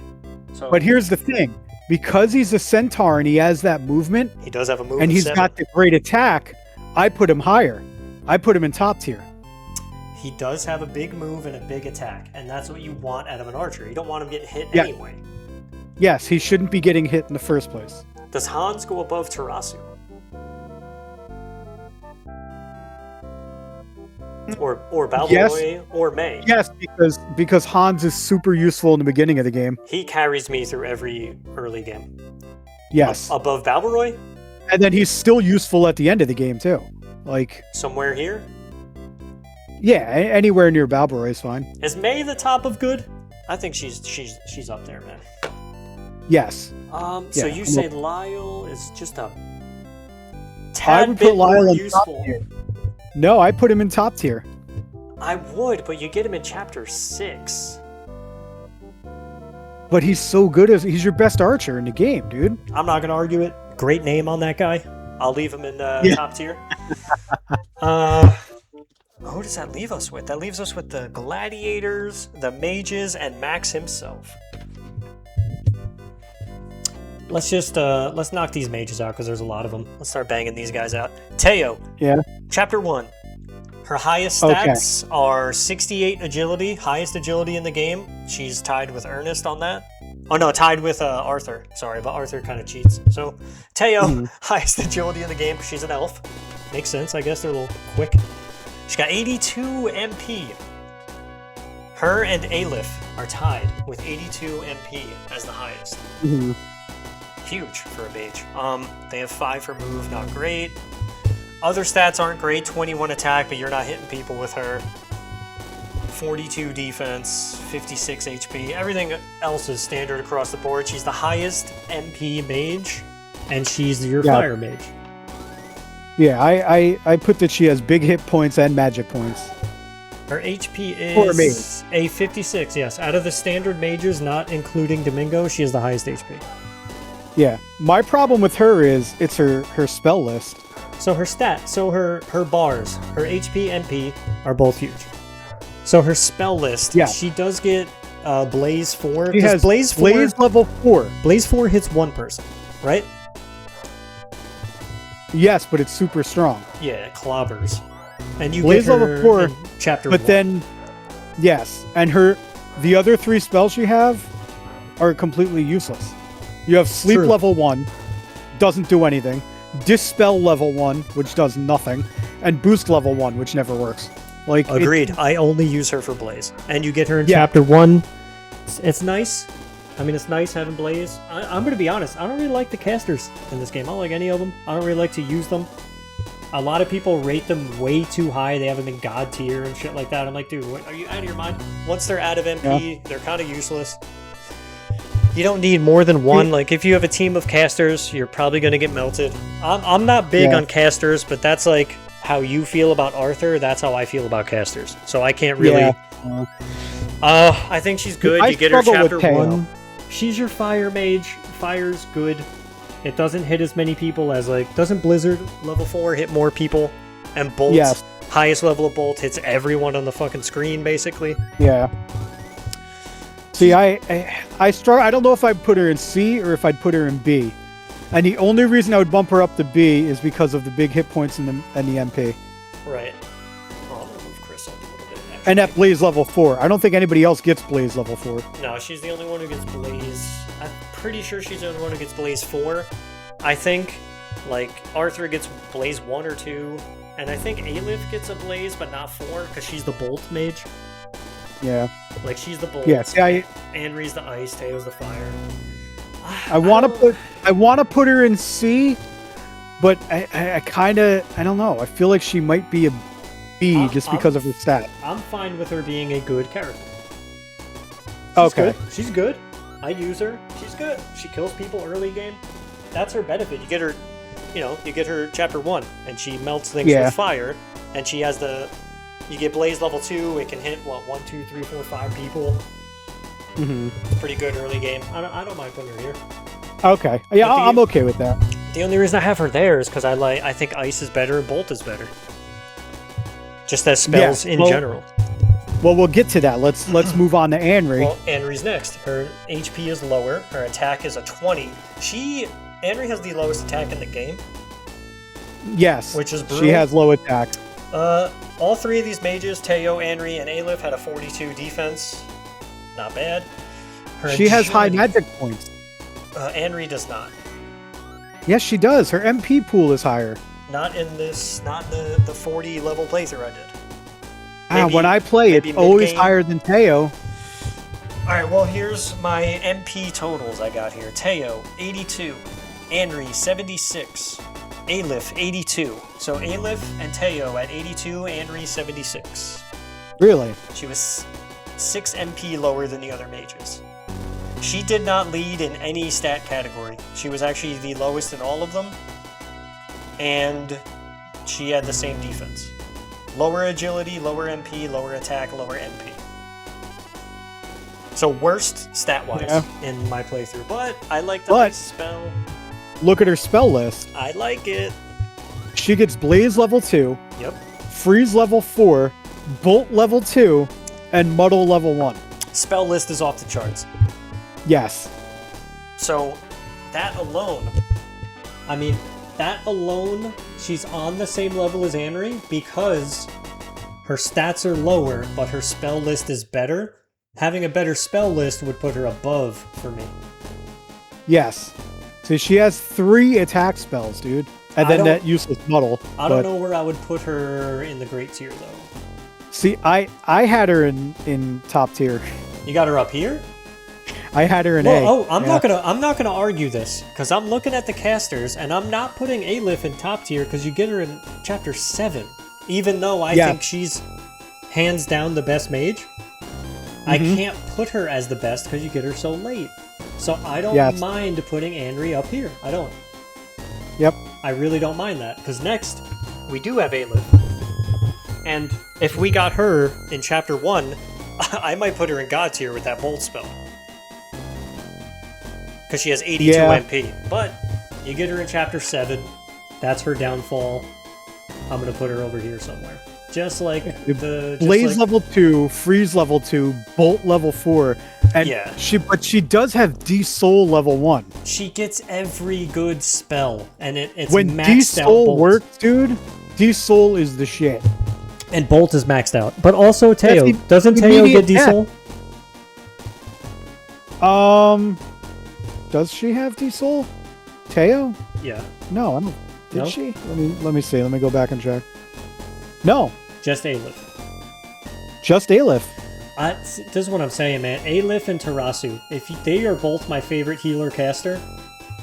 So. But here's the thing. Because he's a centaur and he has that movement... He does have a move and he's got the great attack, I put him higher. I put him in top tier. He does have a big move and a big attack, and that's what you want out of an archer. You don't want him getting hit anyway. Yes, he shouldn't be getting hit in the first place. Does Hans go above Tarasu? Or Balboy or May? Yes, because Hans is super useful in the beginning of the game. He carries me through every early game. Yes. Above Balboy? And then he's still useful at the end of the game too. Like somewhere here? Yeah, anywhere near Balboy is fine. Is May the top of good? I think she's up there, man. Yes. So you say Lyle is just a tad bit more useful. No, I put him in top tier. I would, but you get him in chapter 6. But he's so good he's your best archer in the game, dude. I'm not gonna argue it. Great name on that guy. I'll leave him in top tier. Who does that leave us with? That leaves us with the gladiators, the mages, and Max himself. Let's just let's knock these mages out because there's a lot of them. Let's start banging these guys out. Teo. Yeah. Chapter 1. Her highest stats are 68 agility, highest agility in the game. She's tied with Ernest on that. Oh no, tied with Arthur. Sorry, but Arthur kind of cheats. So Teo, highest agility in the game. She's an elf. Makes sense, I guess. They're a little quick. She's got 82 MP. Her and Aleph are tied with 82 MP as the highest. Huge for a mage. They have 5 for move, not great. Other stats aren't great. 21 attack, but you're not hitting people with her. 42 defense, 56 HP. Everything else is standard across the board. She's the highest MP mage, and she's your fire mage. Yeah, I put that she has big hit points and magic points. Her HP is a 56, yes. Out of the standard mages, not including Domingo, she has the highest HP. Yeah. My problem with her is it's her spell list. So her stats, so her bars, her HP, MP are both huge. So her spell list, she does get Blaze 4. She has Blaze level 4. Blaze 4 hits one person, right? Yes, but it's super strong. Yeah, clobbers. And you Blaze get her level 4 in chapter but 1. Then, yes, and the other 3 spells you have are completely useless. You have Sleep True. level 1, doesn't do anything. Dispel level 1, which does nothing, and Boost level 1, which never works. Like Agreed. I only use her for Blaze. And you get her in chapter 1. It's nice. I mean, it's nice having Blaze. I'm going to be honest. I don't really like the casters in this game. I don't like any of them. I don't really like to use them. A lot of people rate them way too high. They have them in God tier and shit like that. I'm like, dude, are you out of your mind? Once they're out of MP, they're kind of useless. You don't need more than one. Like, if you have a team of casters, you're probably going to get melted. I'm not big on casters, but that's like how you feel about Arthur. That's how I feel about casters. So I can't really... I think she's good. You get her chapter 1. She's your fire mage. Fire's good. It doesn't hit as many people as, like... Doesn't Blizzard level 4 hit more people? And Bolt, highest level of Bolt, hits everyone on the fucking screen, basically. Yeah. See, I struggle. I don't know if I'd put her in C or if I'd put her in B. And the only reason I would bump her up to B is because of the big hit points in the MP. Right. Oh, I'm going to move Chris up a little bit, actually. And at Blaze level 4. I don't think anybody else gets Blaze level 4. No, she's the only one who gets Blaze. I'm pretty sure she's the only one who gets Blaze 4. I think, like, Arthur gets Blaze 1 or 2. And I think Aelif gets a Blaze, but not 4, because she's the Bolt mage. Yeah. Like, she's the Bolt. Yeah, see, Anri's the Ice, Teo's the Fire. I want to put her in C, but I kind of, I don't know. I feel like she might be a B just because of her stat. I'm fine with her being a good character. She's good. I use her. She's good. She kills people early game. That's her benefit. You get her, you get her chapter 1, and she melts things with fire, and she has you get Blaze level 2. It can hit 1, 2, 3, 4, 5 people. It's pretty good early game. I don't mind putting her here. Okay. Yeah, I'm okay with that. The only reason I have her there is because I think Ice is better and Bolt is better. Just as spells in general. Well, we'll get to that. Let's move on to Anri. Well, Anri's next. Her HP is lower. Her attack is a 20. Anri has the lowest attack in the game. Yes. Which is brutal. She has low attack. All 3 of these mages, Teo, Anri, and Aelif, had a 42 defense. Not bad. She has high magic points. Anri does not. Yes, she does. Her MP pool is higher. Not in the 40 level playthrough I did. When I play, it's always higher than Teo. Alright, well, here's my MP totals I got here. Teo, 82. Anri, 76. Aelif, 82. So Aelif and Teo at 82, Anri, 76. Really? She was 6 MP lower than the other mages. She did not lead in any stat category. She was actually the lowest in all of them. And she had the same defense. Lower agility, lower MP, lower attack, lower MP. So worst stat-wise in my playthrough. But I like the spell. Look at her spell list. I like it. She gets Blaze level 2. Yep. Freeze level 4. Bolt level 2. And Muddle level 1. Spell list is off the charts. Yes. So, that alone, she's on the same level as Anri because her stats are lower, but her spell list is better. Having a better spell list would put her above for me. Yes. So she has 3 attack spells, dude. And then that useless Muddle. I don't know where I would put her in the great tier, though. See, I had her in top tier. You got her up here? I had her in A. Oh, I'm not gonna argue this because I'm looking at the casters and I'm not putting Aelif in top tier because you get her in chapter 7. Even though I think she's hands down the best mage, I can't put her as the best because you get her so late. So I don't mind putting Anri up here. I don't. Yep. I really don't mind that because next we do have Aelif. And if we got her in chapter 1, I might put her in God tier with that Bolt spell. Because she has 82 MP. But you get her in chapter 7, that's her downfall. I'm going to put her over here somewhere. Just like Blaze level 2, Freeze level 2, Bolt level 4, And she does have D Soul level 1. She gets every good spell, and it's when maxed D Soul out. works, dude, D Soul is the shit. And Bolt is maxed out, but also Teo. Doesn't Teo get D Soul? Does she have D Soul? Teo? Yeah. No, I don't. Did she? Let me see. Let me go back and check. No. Just Aleph. Just Aleph. This is what I'm saying, man. Aleph and Tarasu. They are both my favorite healer caster,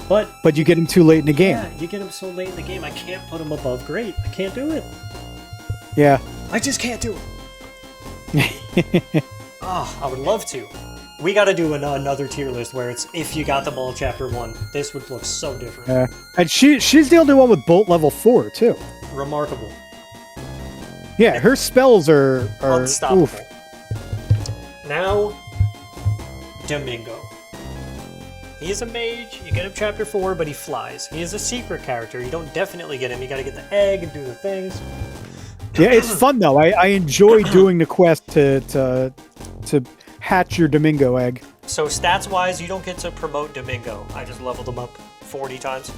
but you get him too late in the game. Yeah, you get him so late in the game. I can't put him above great. I can't do it. Yeah. I just can't do it. I would love to. We got to do another tier list where it's if you got them all chapter 1. This would look so different. Yeah. And she's the only one with Bolt level 4 too. Remarkable. Yeah, her spells are unstoppable. Oof. Now, Domingo. He's a mage. You get him chapter 4, but he flies. He is a secret character. You don't definitely get him. You got to get the egg and do the things. Yeah, it's fun though. I enjoy doing the quest to hatch your Domingo egg. So stats wise, you don't get to promote Domingo. I just leveled him up 40 times.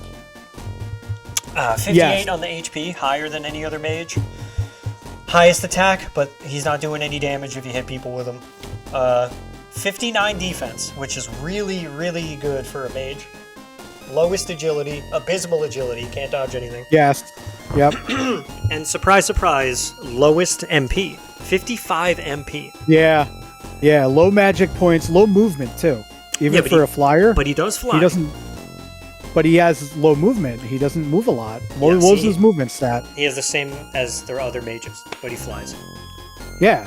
58 on the HP, higher than any other mage. Highest attack, but he's not doing any damage if you hit people with him. 59 defense, which is really, really good for a mage. Lowest agility, abysmal agility, can't dodge anything. Yes. Yep. And surprise, surprise, lowest MP. 55 MP. Yeah. Yeah, low magic points, low movement too. Even for a flyer. But he does fly. He doesn't. But he has low movement. He doesn't move a lot. What was his movement stat? He has the same as their other mages, but he flies. Yeah.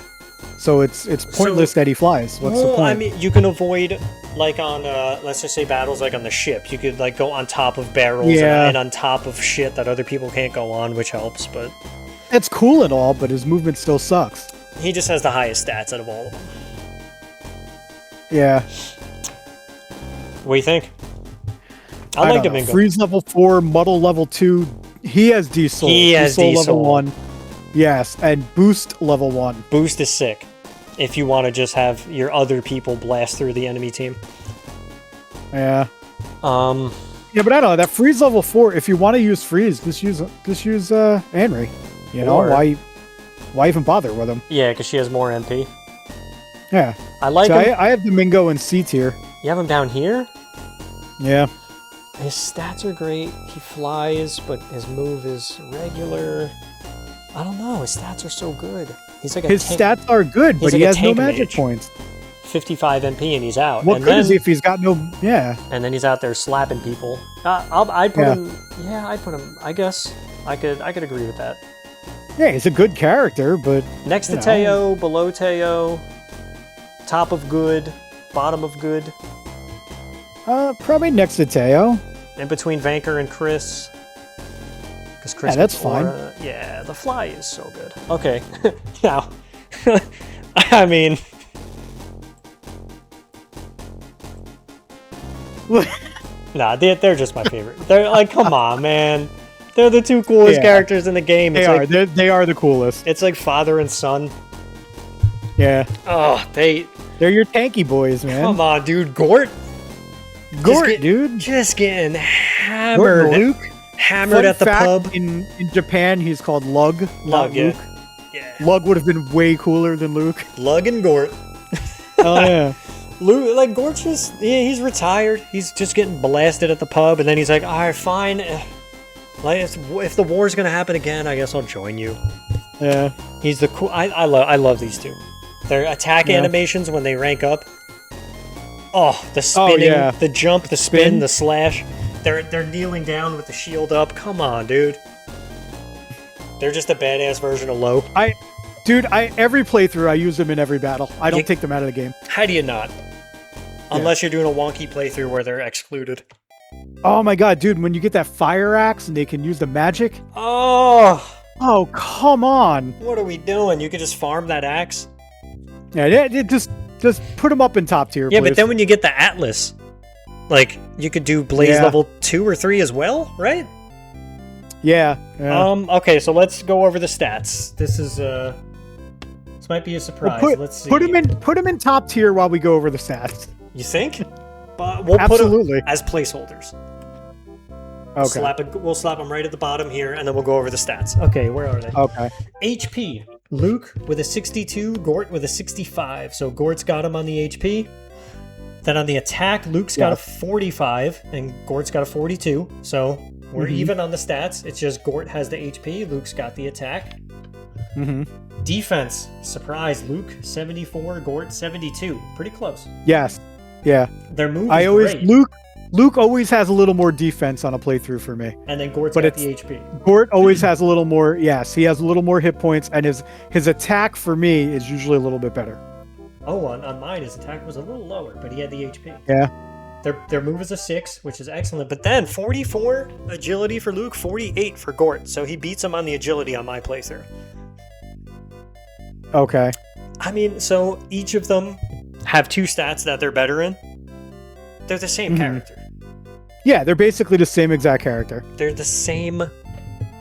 So it's pointless that he flies. What's the point? I mean, you can avoid, like on, let's just say battles like on the ship. You could like go on top of barrels and on top of shit that other people can't go on, which helps, but... It's cool and all, but his movement still sucks. He just has the highest stats out of all of them. Yeah. What do you think? I like Domingo. Freeze level 4, Muddle level 2. He has D-Soul. He has D-Soul level 1. Yes, and Boost level 1. Boost is sick. If you want to just have your other people blast through the enemy team. Yeah. Yeah, but I don't know. That Freeze level 4, if you want to use Freeze, just use Anri. You know, why even bother with him? Yeah, because she has more MP. Yeah. I like him. I have Domingo in C tier. You have him down here? Yeah. His stats are great. He flies, but his move is regular. I don't know. His stats are so good. He's like his stats are good, but he has no magic points. 55 MP and he's out. What good is he if he's got no? Yeah. And then he's out there slapping people. I'd put him. Yeah, I'd put him. I guess I could agree with that. Yeah, he's a good character, but next to Teo, below Teo, top of good, bottom of good. Probably next to Teo. In between Vanker and Chris. Because Chris. Yeah, that's fine. Yeah, the fly is so good. Okay, now, I mean, nah, they're just my favorite. They're like, come on, man. They're the two coolest characters in the game. They are. They are the coolest. It's like father and son. Yeah. Oh, they're your tanky boys, man. Come on, dude. Gort, dude. Just getting hammered. Luke. Hammered at the pub. In Japan, he's called Lug. Lug, Luke. Yeah. Lug would have been way cooler than Luke. Lug and Gort. Oh, yeah. Luke, like, Gort's just, he's retired. He's just getting blasted at the pub, and then he's like, all right, fine. Like, if the war's gonna happen again, I guess I'll join you. Yeah. He's the cool. I love these two. Their attack animations when they rank up. Oh, the spinning, the jump, the spin, the slash. They're kneeling down with the shield up. Come on, dude. They're just a badass version of Low. Every playthrough I use them in every battle. I don't take them out of the game. How do you not? Unless you're doing a wonky playthrough where they're excluded. Oh my god, dude, when you get that fire axe and they can use the magic. Oh, come on. What are we doing? You could just farm that axe? Yeah, just put them up in top tier, Yeah, please. but then when you get the Atlas, like, you could do Blaze level 2 or 3 as well, right? Yeah. Okay, so let's go over the stats. This is, so This might be a surprise. Let's see. Put him in top tier while we go over the stats. You think? But we'll Absolutely. put them as placeholders. Okay. We'll slap them right at the bottom here, and then we'll go over the stats. Okay, where are they? Okay. HP. Luke with a 62, Gort with a 65. So Gort's got him on the HP. Then on the attack, Luke's got a 45, and Gort's got a 42. So we're even on the stats. It's just Gort has the HP, Luke's got the attack. Defense, surprise, Luke 74, Gort 72. Pretty close. Yes. Yeah. Their move is great. Luke always has a little more defense on a playthrough for me. And then Gort's got the HP. Gort always has a little more, yes, he has a little more hit points, and his attack for me is usually a little bit better. Oh, on mine, his attack was a little lower, but he had the HP. Yeah. Their move is a 6, which is excellent. But then 44 agility for Luke, 48 for Gort. So he beats him on the agility on my playthrough. Okay. I mean, so each of them have 2 stats that they're better in. They're the same character. Yeah, they're basically the same exact character. They're the same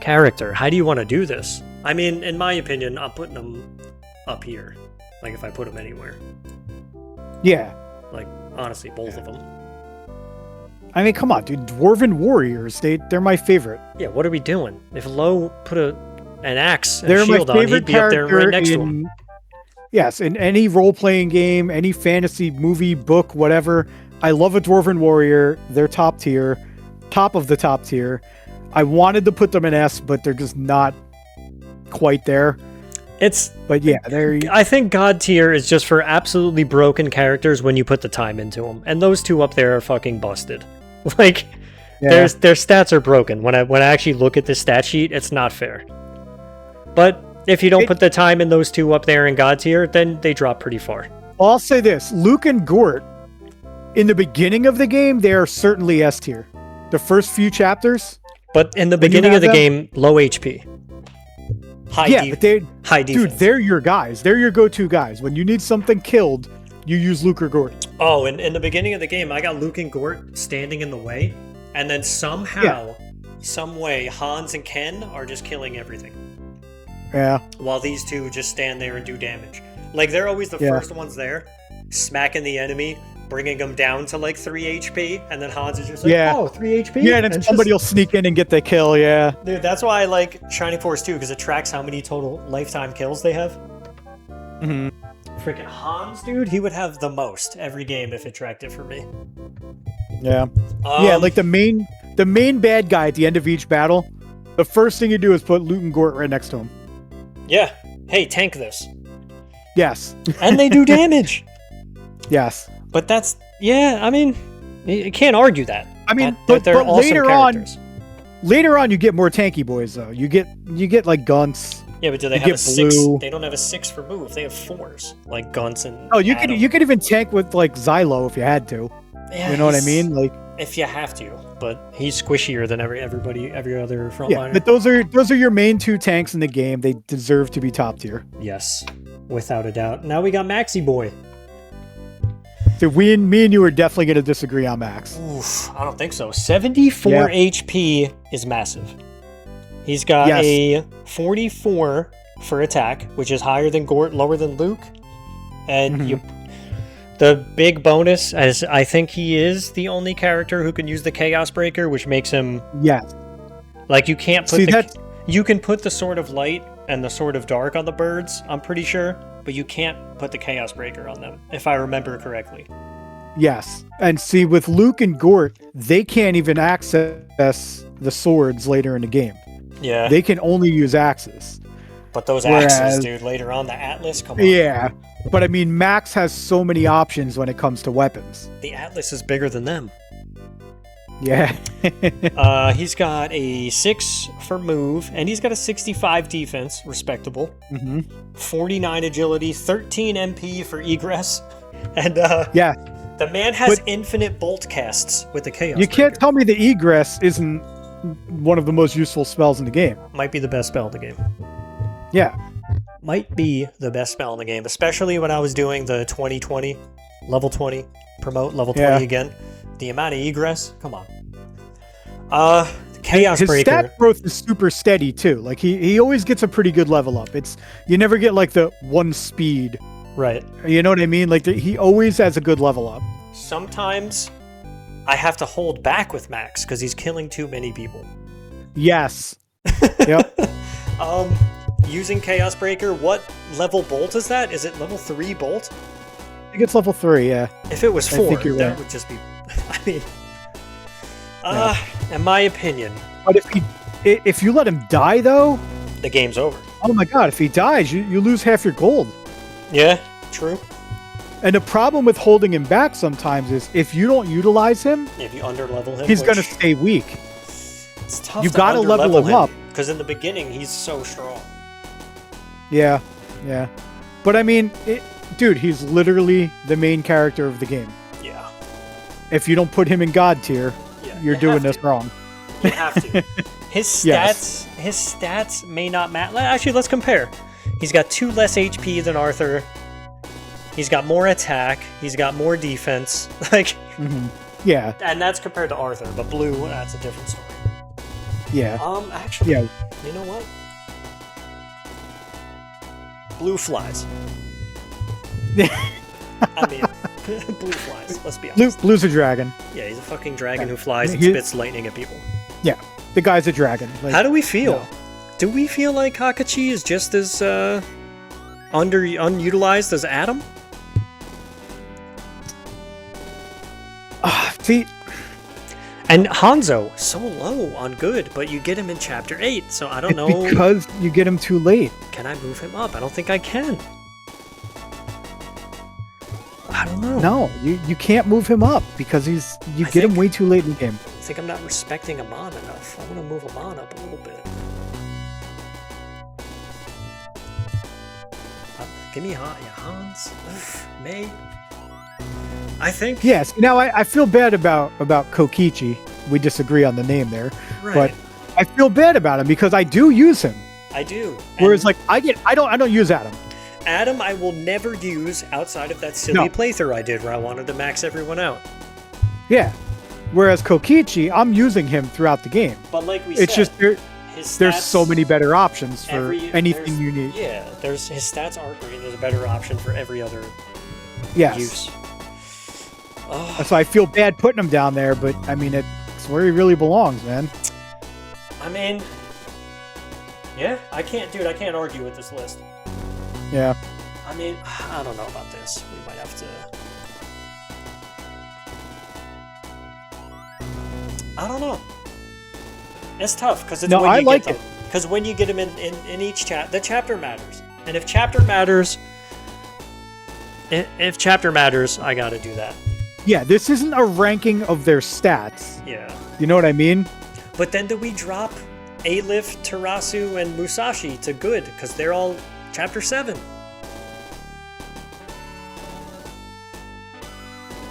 character. How do you want to do this? I mean, in my opinion, I'm putting them up here. Like, if I put them anywhere. Yeah. Like, honestly, both of them. I mean, come on, dude. Dwarven warriors, they're my favorite. Yeah, what are we doing? If Lo put an axe and a shield on, he'd be up there right next to him. Yes, in any role-playing game, any fantasy movie, book, whatever, I love a Dwarven warrior. They're top tier. Top of the top tier. I wanted to put them in S, but they're just not quite there. But yeah, I think God tier is just for absolutely broken characters when you put the time into them, and those 2 up there are fucking busted. Like, their stats are broken. When I actually look at the stat sheet, it's not fair. But if you don't put the time in those 2 up there in God tier, then they drop pretty far. I'll say this: Luke and Gort, in the beginning of the game, they are certainly S tier. The first few chapters. But in the beginning of the game, low HP. High defense. Dude, they're your guys. They're your go-to guys. When you need something killed, you use Luke or Gort. Oh, and in the beginning of the game, I got Luke and Gort standing in the way, and then somehow, some way, Hans and Ken are just killing everything. Yeah. While these 2 just stand there and do damage. Like, they're always the first ones there, smacking the enemy, bringing them down to like 3 HP, and then Hans is just like, oh, 3 HP? Yeah, and then somebody will sneak in and get the kill, yeah. Dude, that's why I like Shining Force 2, because it tracks how many total lifetime kills they have. Freaking Hans, dude, he would have the most every game if it tracked it for me. Yeah. Yeah, like the main bad guy at the end of each battle, the first thing you do is put Luke and Gort right next to him. Yeah. Hey, tank this. Yes. And they do damage. Yes. But that's, I mean, you can't argue that. I mean, but they're but awesome characters. Later on, you get more tanky boys, though. You get like Gunts. Yeah, but do they have a 6? They don't have a 6 for move. They have 4s, like Gunts and you could even tank with, like, Xylo if you had to. Yeah, you know what I mean? Like, if you have to. But he's squishier than every other frontliner. Yeah, but those are your main 2 tanks in the game. They deserve to be top tier. Yes, without a doubt. Now we got Maxi Boy. So me and you are definitely going to disagree on Max. Oof, I don't think so. 74 HP is massive. He's got a 44 for attack, which is higher than Gort, lower than Luke. And the big bonus, as I think he is the only character who can use the Chaos Breaker, which makes him... Yes. Like, you can't put you can put the Sword of Light and the Sword of Dark on the birds, I'm pretty sure, but you can't put the Chaos Breaker on them, if I remember correctly. Yes. And see, with Luke and Gort, they can't even access the swords later in the game. Yeah. They can only use axes. But those axes, dude, later on, the Atlas, come on. Yeah. But I mean, Max has so many options when it comes to weapons. The Atlas is bigger than them. Yeah. He's got a 6 for move, and he's got a 65 defense, respectable. 49 agility, 13 MP for egress. And the man has infinite bolt casts with the Chaos Breaker. Can't tell me the egress isn't one of the most useful spells in the game. Might be the best spell in the game. Yeah. Might be the best spell in the game, especially when I was doing the 2020, level 20, promote level 20 again. The amount of egress, come on. The Chaos his Breaker. stat growth is super steady too. Like he always gets a pretty good level up. It's you never get like the one speed. Right. You know what I mean? Like he always has a good level up. Sometimes I have to hold back with Max because he's killing too many people. Yes. Yep. Using Chaos Breaker, what level bolt is that? Is it level 3 bolt? I think it's level 3, yeah. If it was 4, that right. would just be... I mean... in my opinion... But if you let him die, though... The game's over. Oh my god, if he dies, you lose half your gold. Yeah, true. And the problem with holding him back sometimes is if you don't utilize him... If you underlevel him, he's going to stay weak. It's tough you got to level him up. Because in the beginning, he's so strong. Yeah, yeah. But I mean, dude, he's literally the main character of the game. Yeah. If you don't put him in God tier, you're doing this wrong. You have to. His stats may not matter. Actually, let's compare. He's got 2 less HP than Arthur. He's got more attack. He's got more defense. Like, yeah. And that's compared to Arthur. But Blue, that's a different story. Yeah. Actually, yeah. You know what? Blue flies. I mean, Blue flies. Let's be honest. Blue's a dragon. Yeah, he's a fucking dragon who flies and spits lightning at people. Yeah, the guy's a dragon. Like, how do we feel? No. Do we feel like Kakashi is just as unutilized as Adam? See, and Hanzo, so low on good, but you get him in Chapter 8, so I don't know. Because you get him too late. Can I move him up? I don't think I can. I don't know. No, you can't move him up because you get him way too late in the game. I think I'm not respecting Amon enough. I want to move Amon up a little bit. Give me Hans. May. I think... Yes. Now, I feel bad about Kokichi. We disagree on the name there. Right. But I feel bad about him because I do use him. I do. Whereas, like, I don't use Adam. Adam, I will never use outside of that silly playthrough I did where I wanted to max everyone out. Yeah. Whereas Kokichi, I'm using him throughout the game. But like we said, just there's so many better options for anything you need. Yeah, his stats are great. There's a better option for every other use. So I feel bad putting him down there, but I mean, it's where he really belongs, man. I mean, yeah, I can't argue with this list. Yeah. I mean, I don't know about this. We might have to... I don't know. It's tough because it's when you get them. Because when you get them in each chat, the chapter matters. And if chapter matters, I got to do that. Yeah, this isn't a ranking of their stats. Yeah. You know what I mean? But then do we drop Alif, Tarasu, and Musashi to good? Because they're all Chapter 7.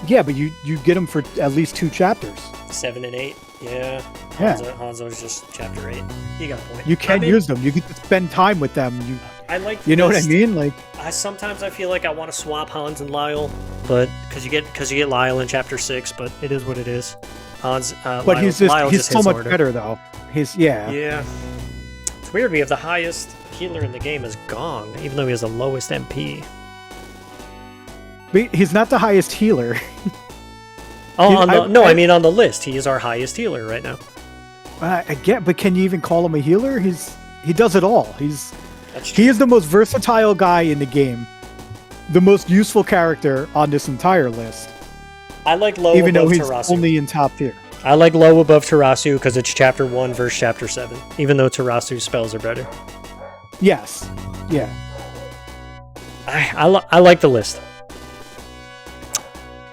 Yeah, but you get them for at least 2 chapters. 7 and 8. Yeah. Hanzo's just Chapter 8. You got a point. You can use them. You get to spend time with them. I like. You know what I mean? Like, sometimes I feel like I want to swap Hans and Lyle, but because you get Lyle in Chapter 6, but it is what it is. Hans, but Lyle, he's so much better though. Yeah. It's weird. We have the highest healer in the game is Gong, even though he has the lowest MP. But he's not the highest healer. I mean on the list, he is our highest healer right now. I get, but can you even call him a healer? He does it all. He is the most versatile guy in the game, the most useful character on this entire list. I like low even above though he's Tarasu. Only in top tier. I like low above Tarasu because it's Chapter 1 versus Chapter 7, even though Tarasu's spells are better. Yes. Yeah. I like the list.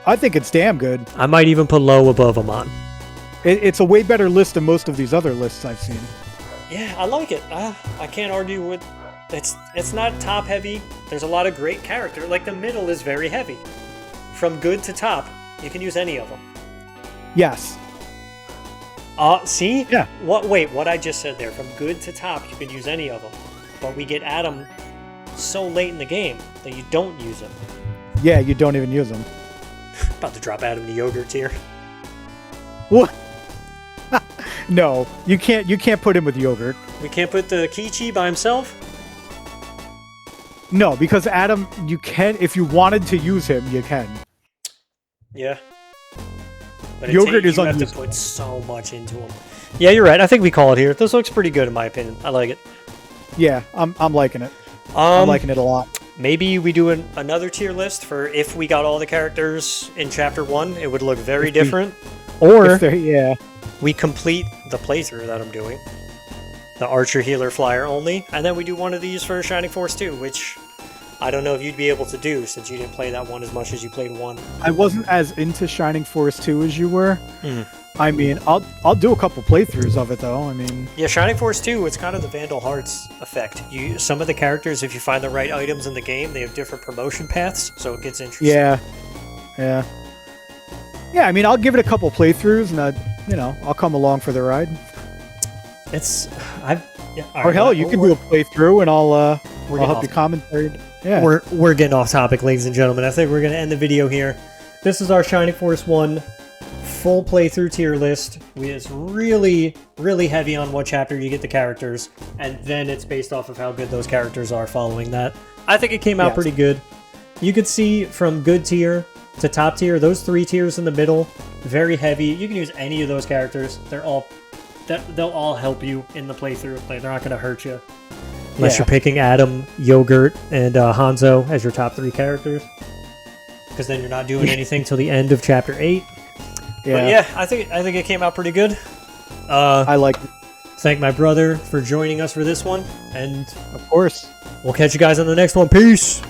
I think it's damn good. I might even put low above Amon. It's a way better list than most of these other lists I've seen. Yeah, I like it. I can't argue with... It's not top heavy. There's a lot of great character. Like the middle is very heavy. From good to top, you can use any of them. Yes. See? Yeah. What I just said there. From good to top, you can use any of them. But we get Adam so late in the game that you don't use him. Yeah, you don't even use him. About to drop Adam to yogurt tier. What? No, you can't. You can't put him with Yogurt. We can't put the Kichi by himself? No, because Adam, you can. If you wanted to use him, you can. Yeah. But Yogurt is you have to put so much into him. Yeah, you're right. I think we call it here. This looks pretty good in my opinion. I like it. Yeah, I'm liking it. I'm liking it a lot. Maybe we do another tier list for if we got all the characters in Chapter 1. It would look very different. Or we complete the playthrough that I'm doing. The Archer, Healer, Flyer only. And then we do one of these for Shining Force 2, which I don't know if you'd be able to do since you didn't play that one as much as you played 1. I wasn't as into Shining Force 2 as you were. I mean, I'll do a couple playthroughs of it though. I mean, yeah, Shining Force 2, it's kind of the Vandal Hearts effect. Some of the characters, if you find the right items in the game, they have different promotion paths, so it gets interesting. Yeah. I mean, I'll give it a couple playthroughs, and I'll come along for the ride. Or hell, you can do a playthrough, and I'll help you commentary. Yeah, we're getting off topic, ladies and gentlemen. I think we're gonna end the video here. This is our Shining Force 1 full playthrough tier list. It's really, really heavy on what chapter you get the characters, and then it's based off of how good those characters are following that. I think it came out pretty good. You could see from good tier to top tier, those 3 tiers in the middle, very heavy. You can use any of those characters. They'll all help you in the playthrough. They're not going to hurt you. Unless you're picking Adam, Yogurt, and Hanzo as your top 3 characters. Because then you're not doing anything till the end of Chapter 8. Yeah. But yeah, I think it came out pretty good. I like it. Thank my brother for joining us for this one. And of course, we'll catch you guys on the next one. Peace!